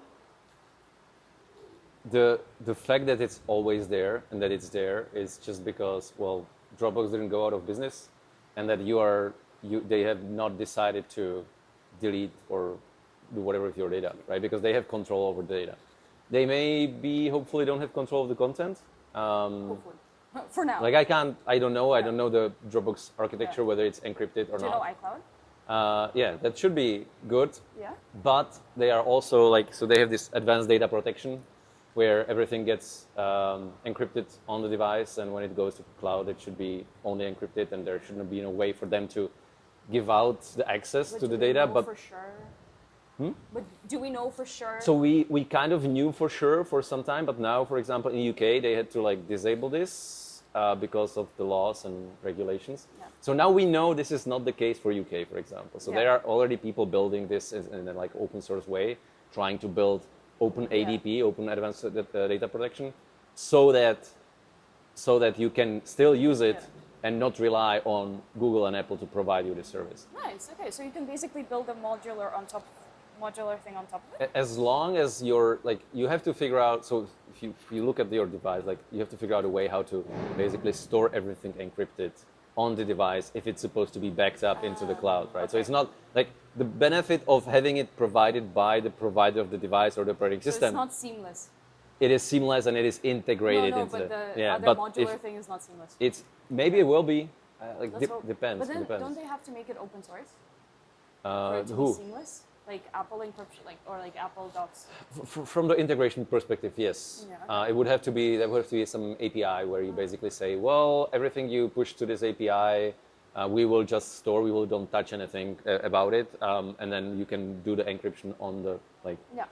the fact that it's always there and that it's there is just because, well, Dropbox didn't go out of business, and that they have not decided to delete or do whatever with your data, right? Because they have control over the data. They hopefully don't have control of the content. Hopefully. For now. Like I don't know the Dropbox architecture, whether it's encrypted or not. Do you know iCloud? Yeah, that should be good. Yeah. But they are also so they have this advanced data protection where everything gets encrypted on the device, and when it goes to cloud, it should be only encrypted, and there shouldn't be a way for them to give out the access to the data. But for sure. But do we know for sure? So we kind of knew for sure for some time, but now, for example, in UK, they had to disable this because of the laws and regulations. Yeah. So now we know this is not the case for UK, for example. So there are already people building this in an open source way, trying to build open ADP, open advanced data protection, so that you can still use it and not rely on Google and Apple to provide you the service. Nice. Okay, so you can basically build a modular thing on top of it. As long as you have to figure out. So if you look at your device, you have to figure out a way how to basically store everything encrypted on the device if it's supposed to be backed up into the cloud, right? Okay. So it's not the benefit of having it provided by the provider of the device or the operating system. It's not seamless. It is seamless and it is integrated into but the other modular thing is not seamless. Maybe it will be. Depends. But then don't they have to make it open source? For it to be seamless? Like Apple encryption, or Apple Docs. From the integration perspective, yes. Yeah, okay. There would have to be some API where you basically say, well, everything you push to this API, we will just store. We don't touch anything about it, and then you can do the encryption on the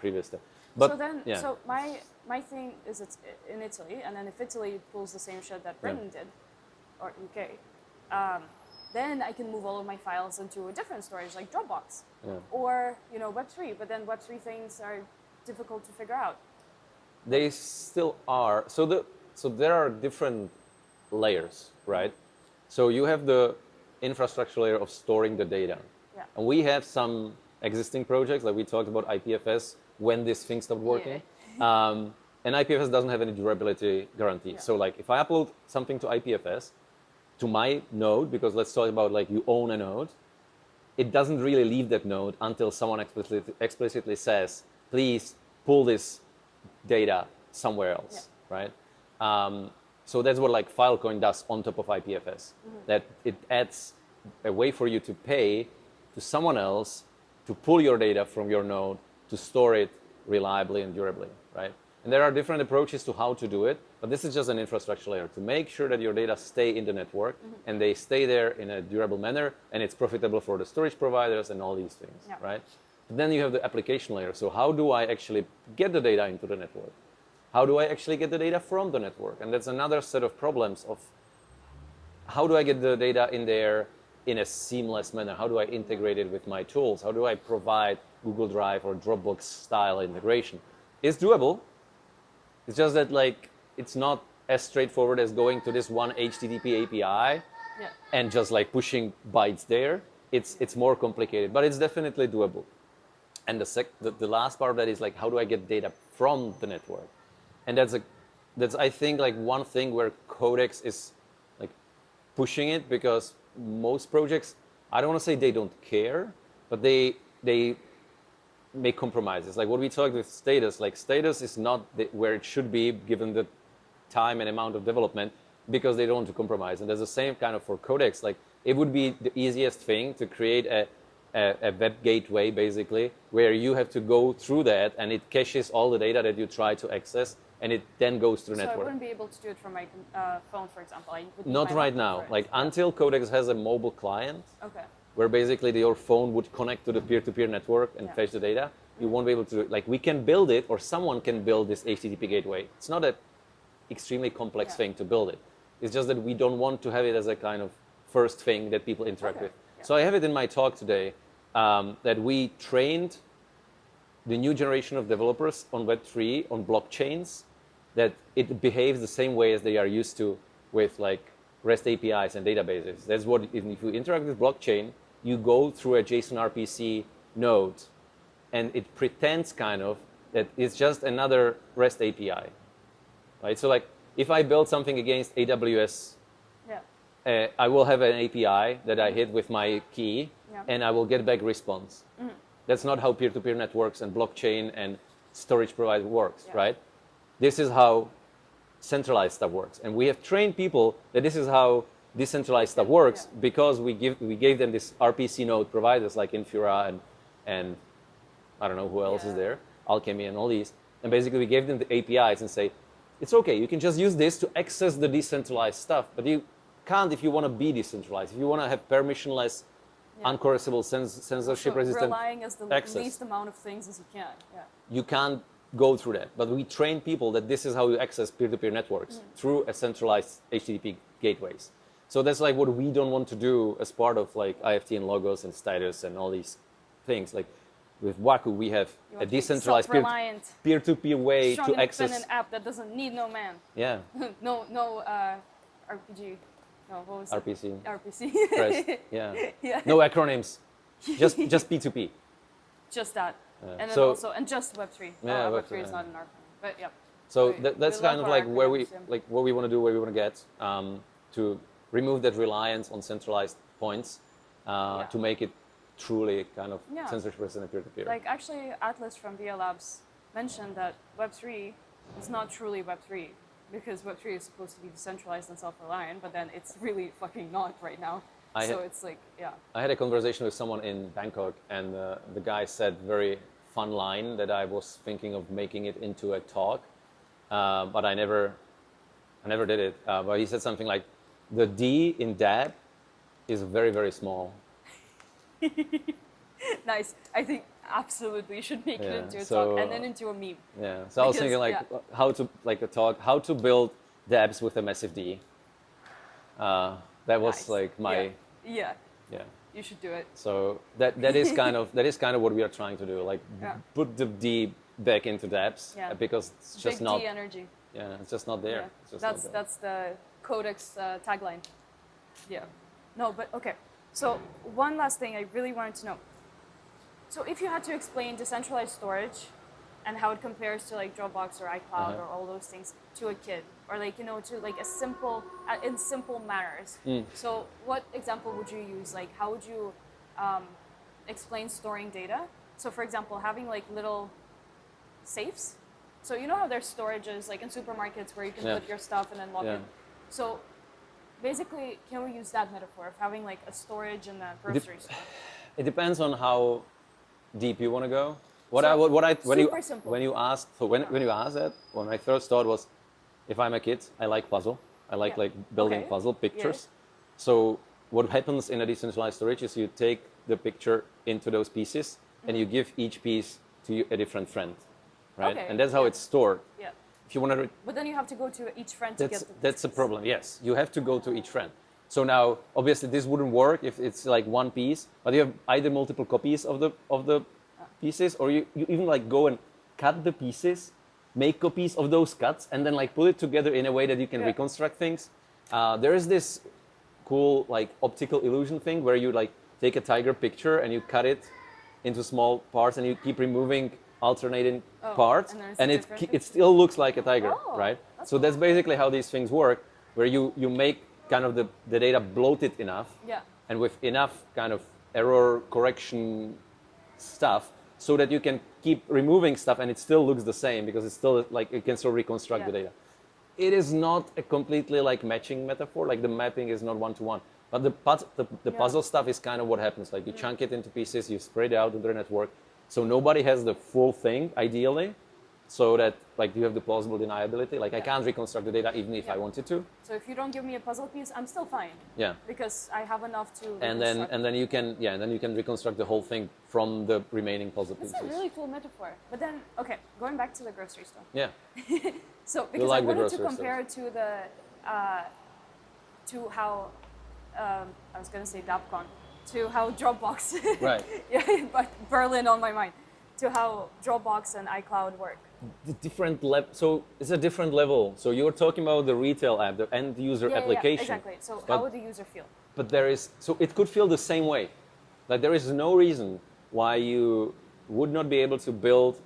previous step. But so my thing is it's in Italy, and then if Italy pulls the same shit that Britain did, or UK. Then I can move all of my files into a different storage like Dropbox or Web3. But then Web3 things are difficult to figure out. They still are. So there are different layers, right? So you have the infrastructure layer of storing the data, and we have some existing projects like we talked about IPFS when this thing stopped working, and IPFS doesn't have any durability guarantee. Yeah. So if I upload something to IPFS, to my node, because let's talk about you own a node, it doesn't really leave that node until someone explicitly says, please pull this data somewhere else, right? So that's what Filecoin does on top of IPFS, that it adds a way for you to pay to someone else to pull your data from your node to store it reliably and durably, right? And there are different approaches to how to do it, but this is just an infrastructure layer to make sure that your data stay in the network and they stay there in a durable manner, and it's profitable for the storage providers and all these things, right? But then you have the application layer. So how do I actually get the data into the network? How do I actually get the data from the network? And that's another set of problems of how do I get the data in there in a seamless manner? How do I integrate it with my tools? How do I provide Google Drive or Dropbox style integration? It's doable. It's just that it's not as straightforward as going to this one HTTP API and just pushing bytes there. It's more complicated, but it's definitely doable. And the last part of that is how do I get data from the network? And that's I think one thing where Codex is pushing it, because most projects, I don't want to say they don't care, but they make compromises. What we talked with Status, Status is not where it should be given the time and amount of development, because they don't want to compromise. And there's the same kind of for Codex. It would be the easiest thing to create a web gateway, basically, where you have to go through that and it caches all the data that you try to access, and it then goes to the network. So I wouldn't be able to do it from my phone, for example? Not right now. Until Codex has a mobile client, where basically your phone would connect to the peer-to-peer network and fetch the data, you won't be able to do it. We can build it, or someone can build this HTTP gateway. It's not an extremely complex thing to build it. It's just that we don't want to have it as a kind of first thing that people interact with. Yeah. So I have it in my talk today that we trained the new generation of developers on Web3 on blockchains, that it behaves the same way as they are used to with like REST APIs and databases. That's what, if you interact with blockchain, you go through a JSON RPC node, and it pretends kind of that it's just another REST API, right? So like if I build something against AWS, I will have an API that I hit with my key, and I will get back response. That's not how peer-to-peer networks and blockchain and storage provider works, right? This is how centralized stuff works. And we have trained people that this is how decentralized stuff works because we gave them this RPC node providers like Infura and I don't know who else is there, Alchemy and all these. And basically we gave them the APIs and say, it's okay, you can just use this to access the decentralized stuff, but you can't if you want to be decentralized. If you want to have permissionless, uncoercible, censorship-resistant relying as the access, least amount of things as you can. You can't go through that. But we train people that this is how you access peer-to-peer networks through a centralized HTTP gateways. So that's like what we don't want to do as part of like IFT and Logos and Status and all these things. Like with Waku, we have a decentralized peer-to-peer way to access an app that doesn't need no man. Yeah. no RPG. No, what was RPC. it? RPC. REST. Yeah. No acronyms. Just P2P. Just that. And then So- also just Web3. Yeah, Web3 Web3, is not an acronym. But yeah. So We- that's we kind love of our like where we acronyms, like what we want to do, where we want to get to remove that reliance on centralized points to make it truly kind of censorship-resistant and peer-to-peer. Like actually, Atlas from VIA Labs mentioned that Web3 is not truly Web3 because Web3 is supposed to be decentralized and self-reliant, but then it's really fucking not right now. It's like, I had a conversation with someone in Bangkok, and the guy said very fun line that I was thinking of making it into a talk, but I never did it. But he said something like, the D in DAB is very, very small. Nice. I think absolutely you should make it into a talk and then into a meme. Yeah. So I was thinking like how to like a talk, how to build DABs with a massive D. That was like my yeah. You should do it. So that is kind of what we are trying to do. Like put the D back into DABs because it's just Big not D energy. Yeah, it's just not there. Yeah. It's just not there. That's the Codex tagline. Yeah. No, but okay. So one last thing I really wanted to know. So if you had to explain decentralized storage and how it compares to like Dropbox or iCloud or all those things to a kid, or like, you know, to like a simple, in simple manners. So what example would you use? Like how would you explain storing data? So for example, having like little safes. So you know how there's storages like in supermarkets where you can put your stuff and then log in. So basically, can we use that metaphor of having like a storage in the grocery store? It depends on how deep you want to go. When you ask that, what my first thought was, if I'm a kid, I like puzzle. I like building puzzle pictures. So what happens in a decentralized storage is you take the picture into those pieces and you give each piece to a different friend, right? And that's how it's stored. Yeah. If you want to, but then you have to go to each friend to get the that's a problem. Yes, you have to go to each friend. So now, obviously, this wouldn't work if it's like one piece, but you have either multiple copies of the pieces, or you even like go and cut the pieces, make copies of those cuts, and then like put it together in a way that you can reconstruct things. There is this cool like optical illusion thing where you like take a tiger picture and you cut it into small parts and you keep removing alternating parts, and it still looks like a tiger, right? So that's basically how these things work, where you make kind of the data bloated enough, and with enough kind of error correction stuff, so that you can keep removing stuff and it still looks the same because it's still like you can still reconstruct the data. It is not a completely like matching metaphor, like the mapping is not one-to-one, but the puzzle stuff is kind of what happens. Like you chunk it into pieces, you spread it out into the network, so nobody has the full thing ideally, so that like you have the plausible deniability. Like I can't reconstruct the data even if I wanted to. So if you don't give me a puzzle piece, I'm still fine. Yeah. Because I have enough to. And then you can reconstruct the whole thing from the remaining puzzle pieces. That's a really cool metaphor. But then, okay, going back to the grocery store. Yeah. So because like I wanted to grocery compare it to the to how I was going to say DAPCon, to how Dropbox, Right. yeah, but Berlin on my mind, to how Dropbox and iCloud work. The different level. So it's a different level. So you're talking about the retail app, the end user application. Yeah, exactly. So But- how would the user feel? But so it could feel the same way. Like there is no reason why you would not be able to build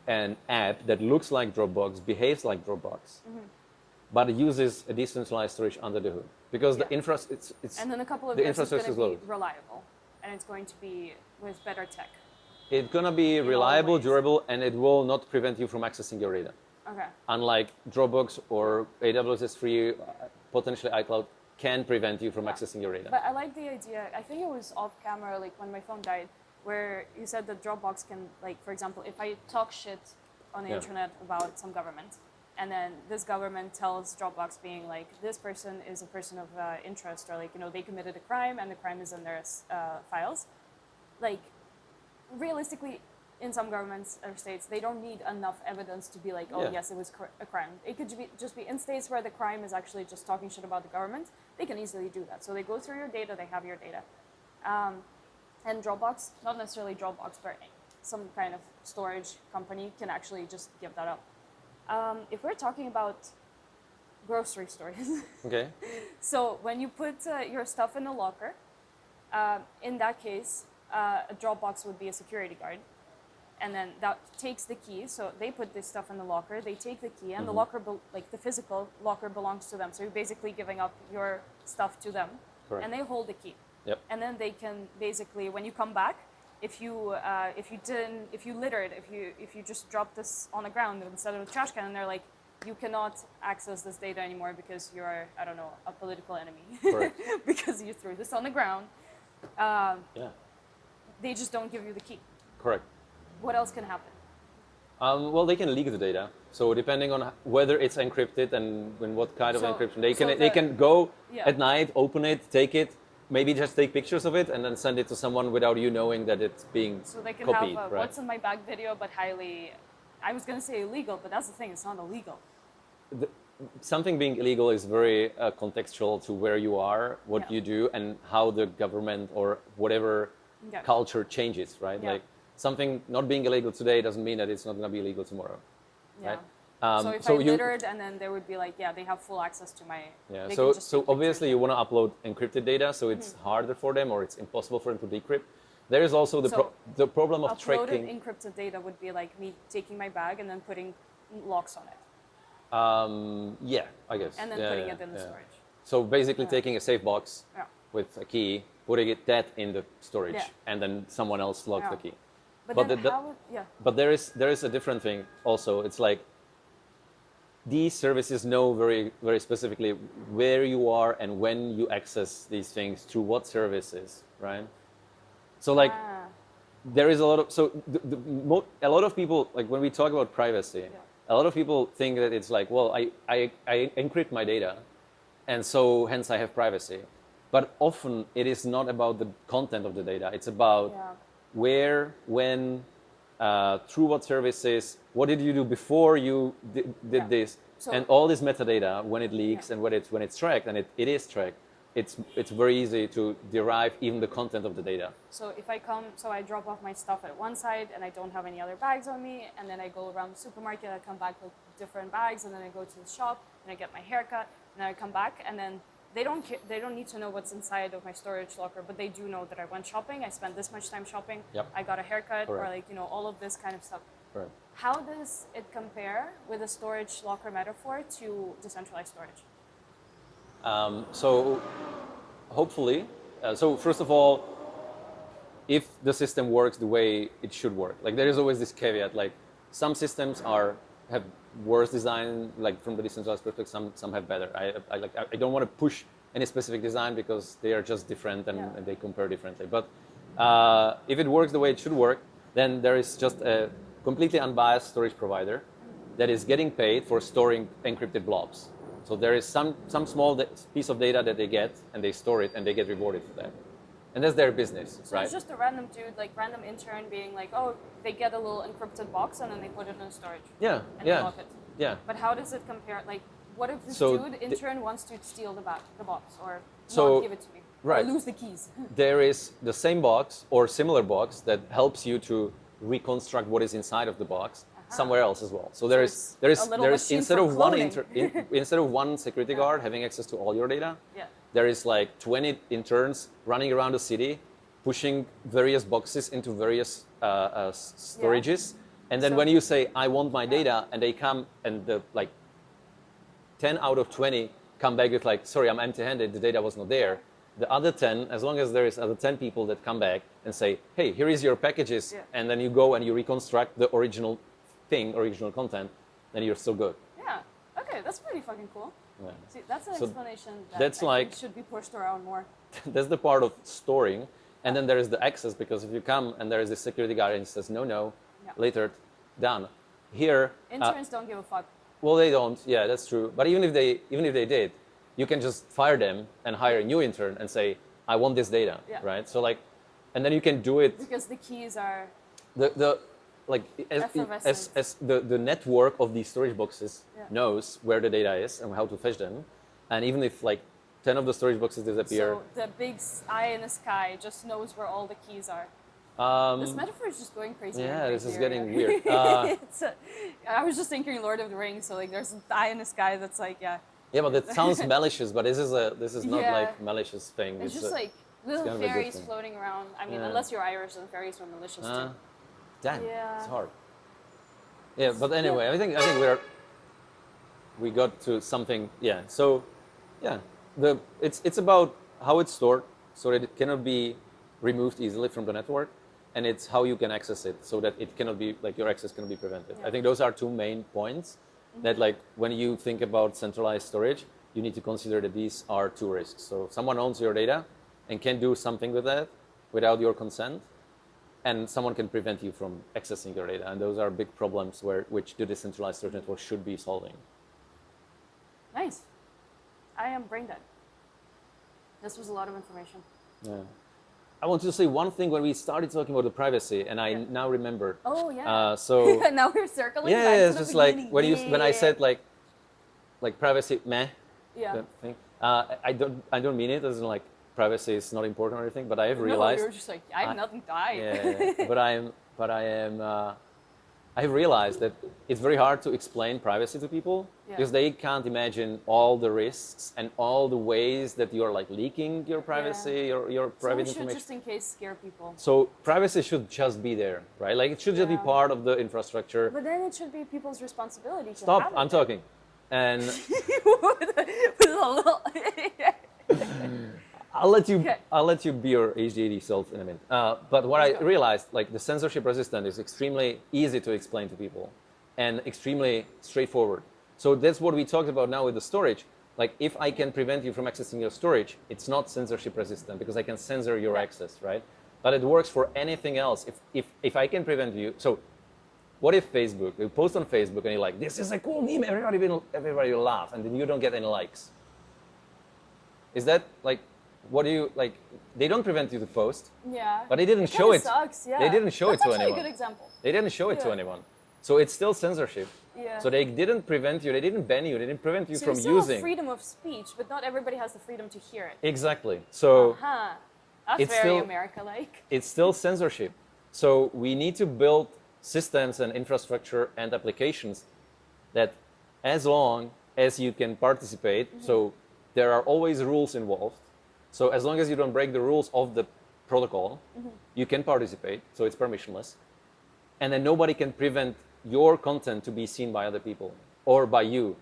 an app that looks like Dropbox, behaves like Dropbox, but it uses a decentralized storage under the hood. Because the it's And in a couple of the years, it's going infrastructure to is be low. reliable, and it's going to be with better tech. It's gonna be reliable, ways. durable, and it will not prevent you from accessing your data. Okay. Unlike Dropbox or AWS S3, potentially iCloud can prevent you from accessing your data. But I like the idea. I think it was off camera, like when my phone died, where you said that Dropbox can, like, for example, if I talk shit on the internet about some government, and then this government tells Dropbox being like, this person is a person of interest, or like, they committed a crime and the crime is in their files. Like, realistically, in some governments or states, they don't need enough evidence to be like, oh, yes, it was a crime. It could just be in states where the crime is actually just talking shit about the government, they can easily do that. So they go through your data, they have your data. And Dropbox, not necessarily Dropbox, but some kind of storage company can actually just give that up. If we're talking about grocery stores, Okay. so when you put your stuff in a locker, in that case, a Dropbox would be a security guard. And then that takes the key. So they put this stuff in the locker, they take the key, and the locker, like the physical locker belongs to them. So you're basically giving up your stuff to them. Correct. And they hold the key. Yep. And then they can basically, when you come back, if you littered, if you just dropped this on the ground instead of a trash can, and they're like, you cannot access this data anymore because you're, I don't know, a political enemy. Correct. Because you threw this on the ground. They just don't give you the key. Correct. What else can happen? Well, they can leak the data. So depending on whether it's encrypted and in what kind of encryption, they can go at night, open it, take it, maybe just take pictures of it, and then send it to someone without you knowing that it's being So they can copied. have Right? what's in my bag video, but highly, I was going to say illegal, but that's the thing, it's not illegal. Something being illegal is very contextual to where you are, what you do, and how the government or whatever culture changes, right? Yeah. Like something not being illegal today doesn't mean that it's not going to be illegal tomorrow, Yeah. right? So if I littered, and then they would be like, they have full access to my. Yeah. They So can just take obviously pictures. you want to upload encrypted data, so it's harder for them, or it's impossible for them to decrypt. There is also the problem of Uploaded tracking. encrypted data would be like me taking my bag and then putting locks on it, Yeah, I guess. and then putting it in the storage. So basically taking a safe box Yeah. with a key, putting that in the storage, Yeah. and then someone else locks the key. But then the- how would, But there is a different thing also. It's like these services know very, very specifically where you are and when you access these things through what services, right? So like there is a lot of a lot of people, like when we talk about privacy, a lot of people think that it's like, well, I encrypt my data, and so hence I have privacy. But often it is not about the content of the data. It's about where, when, through what services, what did you do before you did this, So- and all this metadata when it leaks and when it's tracked, and it is tracked. It's very easy to derive even the content of the data. So if I I drop off my stuff at one side and I don't have any other bags on me, and then I go around the supermarket, I come back with different bags, and then I go to the shop and I get my haircut, and then I come back, and then they don't need to know what's inside of my storage locker, but they do know that I went shopping, I spent this much time shopping, Yep. I got a haircut, or Correct. like all of this kind of stuff. Right. How does it compare with a storage locker metaphor to decentralized storage? So hopefully, so first of all, if the system works the way it should work, like there is always this caveat, like some systems have worse design, like from the decentralized perspective, some have better. I don't want to push any specific design because they are just different and they compare differently. But if it works the way it should work, then there is just a completely unbiased storage provider that is getting paid for storing encrypted blobs. So there is some small piece of data that they get, and they store it, and they get rewarded for that. And that's their business, So right? it's just a random dude, like random intern being like, oh, they get a little encrypted box and then they put it in storage. Yeah, And they yeah, lock it. yeah. But how does it compare? Like, what if this So dude in turn wants to steal the box or So- not give it to me? right. Or lose the keys. There is the same box or similar box that helps you to reconstruct what is inside of the box somewhere else as well. So there it's is a little machine instead for of one cloning. instead of one security guard having access to all your data, Yeah. there is like 20 interns running around the city, pushing various boxes into various storages. And then So- when you say, I want my data, and they come and the like 10 out of 20 come back with like, sorry, I'm empty-handed, the data was not there. The other 10, as long as there is other 10 people that come back and say, hey, here is your packages, Yeah. and then you go and you reconstruct the original thing, original content, then you're still good. Yeah. Okay, that's pretty fucking cool. Yeah. See, that's an So explanation that that's I like- think should be pushed around more. That's the part of storing. And then there is the access, because if you come and there is a security guard and he says, no, Yeah. later, done. Here, Interns don't give a fuck. well, they don't. Yeah, that's true. But even if they did, you can just fire them and hire a new intern and say, I want this data, Yeah. right? So like, and then you can do it. Because the keys are The like Effervescent. as the network of these storage boxes Yeah. knows where the data is and how to fetch them, and even if like 10 of the storage boxes disappear, so the big eye in the sky just knows where all the keys are. This metaphor is just going crazy. yeah, and this is crazier. getting weird. I was just thinking Lord of the Rings, so like there's an eye in the sky that's like, yeah. Yeah, but it sounds malicious, but this is not Yeah. like malicious thing. It's just a- like little kind of a good fairies thing. floating around. I mean, Yeah. unless you're Irish, then fairies were malicious too. Damn, Yeah. it's hard. Yeah, but anyway, I think we got to something. Yeah, so yeah, it's about how it's stored, so that it cannot be removed easily from the network, and it's how you can access it, so that it cannot be like your access cannot be prevented. Yeah. I think those are two main points. That like when you think about centralized storage, you need to consider that these are two risks. So someone owns your data and can do something with that without your consent, and someone can prevent you from accessing your data. And those are big problems which the decentralized storage network should be solving. Nice. I am brain dead. This was a lot of information. Yeah. I want to say one thing when we started talking about the privacy, and I now remember. Oh yeah. So now we're circling back yeah, to it's the just like beginning. when I Yeah. said like privacy, meh. Yeah. That thing. I don't mean it as in like privacy is not important or anything, but I have No, realized. you're just like, I have nothing to hide. Yeah, I have realized that it's very hard to explain privacy to people because they can't imagine all the risks and all the ways that you're like leaking your privacy or your So we private should information. just in case scare people. So privacy should just be there, right? Like it should just be Yeah. part of the infrastructure. But then it should be people's responsibility to Stop, have I'm it. talking. And With a little I'll let you be your HDD self in a minute. But what Let's I go. realized, like the censorship resistant is extremely easy to explain to people and extremely straightforward. So that's what we talked about now with the storage. Like if I can prevent you from accessing your storage, it's not censorship resistant because I can censor your access, right? But it works for anything else. If I can prevent you, so what if Facebook, you post on Facebook and you're like, this is a cool meme, everybody will laugh, and then you don't get any likes. Is that like, what do you, like, they don't prevent you to post, Yeah. but they didn't It show kinda it. sucks, yeah. They didn't show That's it to actually anyone. a good example. They didn't show it to Yeah. anyone. So it's still censorship. Yeah. So they didn't prevent you, they didn't ban you, they didn't prevent you So from you still using. have freedom of speech, but not everybody has the freedom to hear it. Exactly. So Huh. That's It's very still- America-like. it's still censorship. So we need to build systems and infrastructure and applications that as long as you can participate, so there are always rules involved. So as long as you don't break the rules of the protocol, you can participate, so it's permissionless. And then nobody can prevent your content to be seen by other people or by you,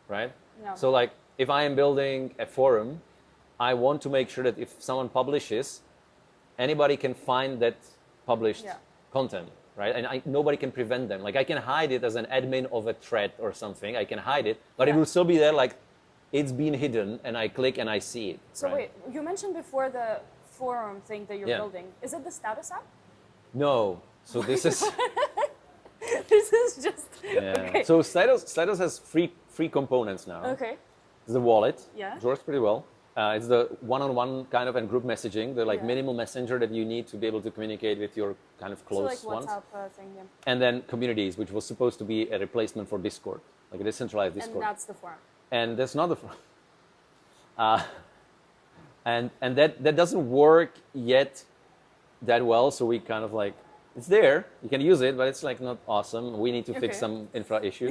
right? No. So like if I am building a forum, I want to make sure that if someone publishes, anybody can find that published Yeah. content, right? And nobody can prevent them. Like I can hide it as an admin of a thread or something. I can hide it, but it Yeah. will still be there. Like it's been hidden, and I click and I see it. So right? wait, you mentioned before the forum thing that you're Yeah. building. Is it the status app? No. So this is This is just yeah. okay. So Status has free components now. Okay. It's the wallet. Yeah. It works pretty well. It's the one-on-one kind of and group messaging, the like Yeah. minimal messenger that you need to be able to communicate with your kind of So close like ones. WhatsApp thing, yeah. And then communities, which was supposed to be a replacement for Discord, like a decentralized And Discord. that's the forum. and that's not the and that doesn't work yet that well. So we kind of like, it's there, you can use it, but it's like not awesome. We need to fix some infra issue.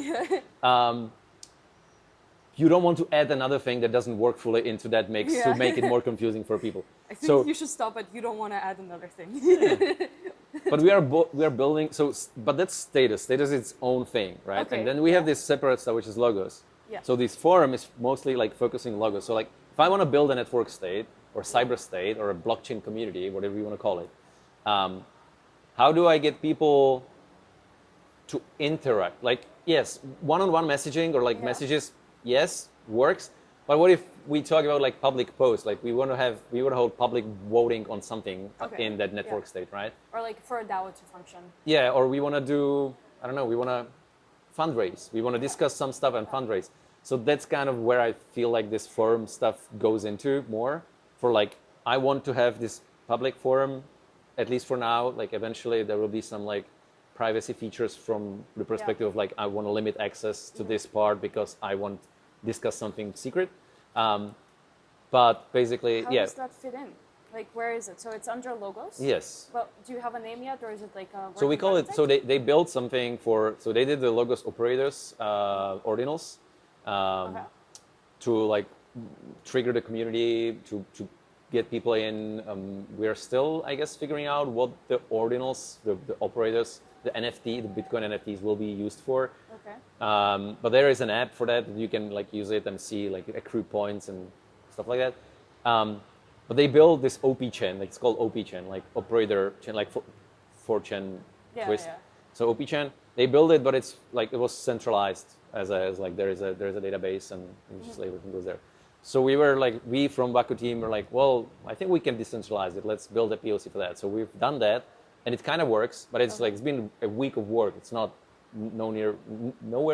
You don't want to add another thing that doesn't work fully into that mix to make it more confusing for people. I think you should stop at you don't want to add another thing. But we are building, but that's status. Status is its own thing, right? Okay, and then we have this separate stuff, which is logos. Yeah. So this forum is mostly like focusing logos. So like if I want to build a network state or cyber state or a blockchain community, whatever you want to call it, how do I get people to interact? Like, yes, one-on-one messaging or like messages, yes, works. But what if we talk about like public posts? Like we want to hold public voting on something in that network state, right? Or like for a DAO to function. Yeah, or we want to do, I don't know, we want to fundraise. We want to discuss some stuff and fundraise. So that's kind of where I feel like this forum stuff goes into more. For like, I want to have this public forum, at least for now. Like eventually there will be some like privacy features from the perspective of like, I want to limit access to this part because I want to discuss something secret. But basically, How does that fit in? Like, where is it? So it's under logos? Yes. Well, do you have a name yet, or is it like a... So we call it, so they built something for, so they did the logos operators, ordinals, to like trigger the community, to get people in. We're still, I guess, figuring out what the ordinals, the operators, the NFT, the Bitcoin NFTs will be used for. Okay. But there is an app for that you can like use it and see like accrue points and stuff like that. But they built this OP chain, like it's called OP chain, like operator chain, like 4chan twist. Yeah. So OP chain, they built it, but it's like it was centralized as like there is a database and just like everything goes there. So we from Waku team were like, well, I think we can decentralize it. Let's build a POC for that. So we've done that, and it kind of works, but it's like it's been a week of work. It's not nowhere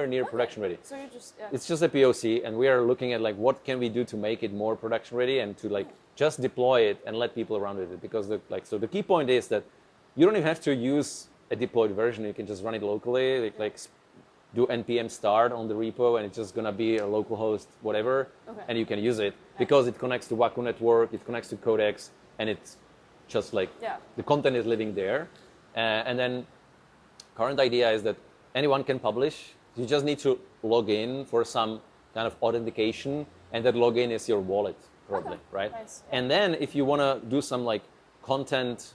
near production ready. So you just it's just a POC, and we are looking at like what can we do to make it more production ready and to like just deploy it and let people around with it. Because the key point is that you don't even have to use a deployed version. You can just run it locally, like do npm start on the repo, and it's just gonna be a local host, whatever, and you can use it because it connects to Waku network, it connects to Codex, and it's just like the content is living there. And then current idea is that anyone can publish. You just need to log in for some kind of authentication, and that login is your wallet, probably, right? Nice. And then if you want to do some like content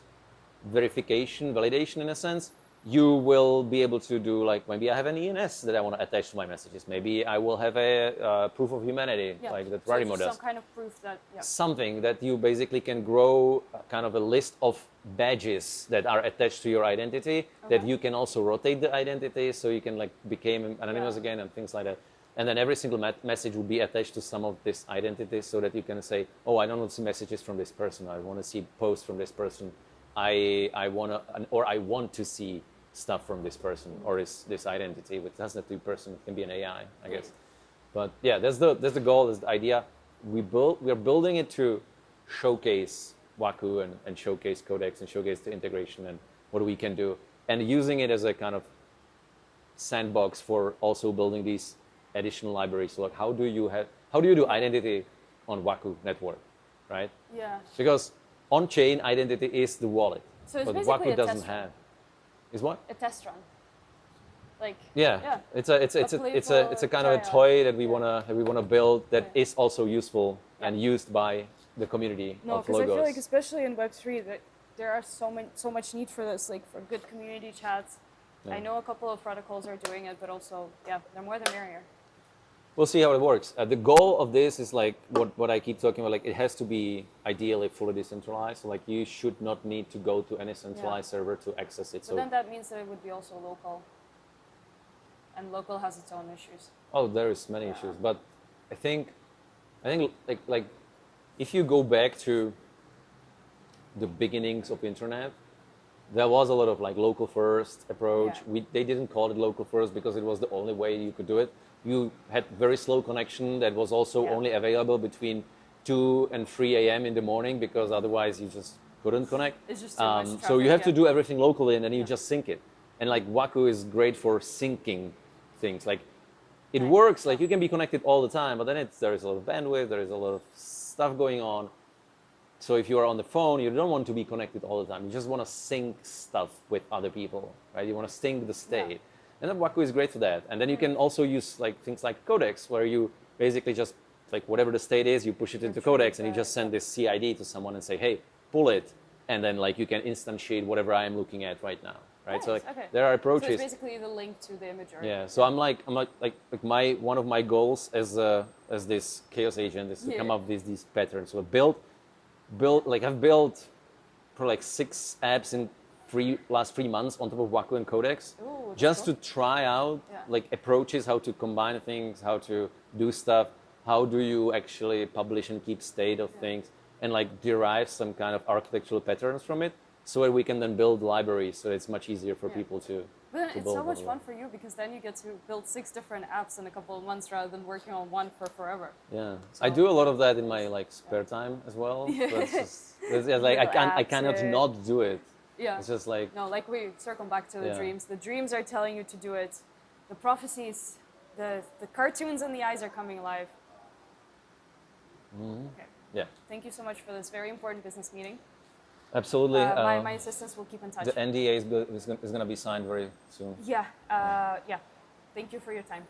verification, validation in a sense, you will be able to do like, maybe I have an ENS that I want to attach to my messages. Maybe I will have a proof of humanity, like that Rarimo does. Some kind of proof that, Something that you basically can grow kind of a list of badges that are attached to your identity, that you can also rotate the identity, so you can like become anonymous again and things like that. And then every single message will be attached to some of this identities, so that you can say, oh, I don't want to see messages from this person. I want to see posts from this person. I want to see stuff from this person or this identity, which doesn't have to be a person, it can be an AI, I guess. But yeah, that's the goal, that's the idea. We're building it to showcase Waku and showcase Codex and showcase the integration and what we can do, and using it as a kind of sandbox for also building these additional libraries. So like how do you do identity on Waku network, right? Yeah. Because on-chain identity is the wallet, so it's but basically Waku a doesn't test have. Is what? A test run. Like it's a kind of a toy that we wanna build that is also useful and used by the community of because logos. I feel like especially in Web3 that there are so much need for this, like for good community chats. I know a couple of protocols are doing it, but also the more the merrier. We'll see how it works. The goal of this is like what I keep talking about. Like it has to be ideally fully decentralized. So like you should not need to go to any centralized server to access it. But then that means that it would be also local, and local has its own issues. Oh, there is many issues, but I think like if you go back to the beginnings of internet, there was a lot of like local first approach. They didn't call it local first because it was the only way you could do it. You had very slow connection that was also only available between 2 and 3 a.m. in the morning, because otherwise you just couldn't connect. It's just too much traffic, so you have to do everything locally, and then you just sync it. And like Waku is great for syncing things. Like it works. Like you can be connected all the time, but then there is a lot of bandwidth, there is a lot of stuff going on. So if you are on the phone, you don't want to be connected all the time. You just want to sync stuff with other people, right? You want to sync the state. And then Waku is great for that. And then you can also use like things like Codex, where you basically just like whatever the state is, you push it into Codex and you just send this CID to someone and say, hey, pull it. And then like you can instantiate whatever I am looking at right now, right? Nice, So like okay. there are approaches. So it's basically the link to the image. Yeah. So I'm like my one of my goals as this chaos agent is to come up with these patterns. So I've built probably like 6 apps in last 3 months on top of Waku and Codex, Ooh, just cool. to try out like approaches, how to combine things, how to do stuff, how do you actually publish and keep state of things, and like derive some kind of architectural patterns from it, so that we can then build libraries, so it's much easier for people to. But then it's so much build. fun for you because then you get to build 6 different apps in a couple of months rather than working on one for forever. Yeah, So, I do a lot of that in my like spare time as well. But it's like I cannot not do it. Yeah. It's just like No, like we circle back to the dreams. The dreams are telling you to do it. The prophecies, the cartoons in the eyes are coming alive. Okay. yeah, Thank you so much for this very important business meeting. absolutely. My assistants will keep in touch. The NDA is going to be signed very soon. Yeah. Yeah. Thank you for your time.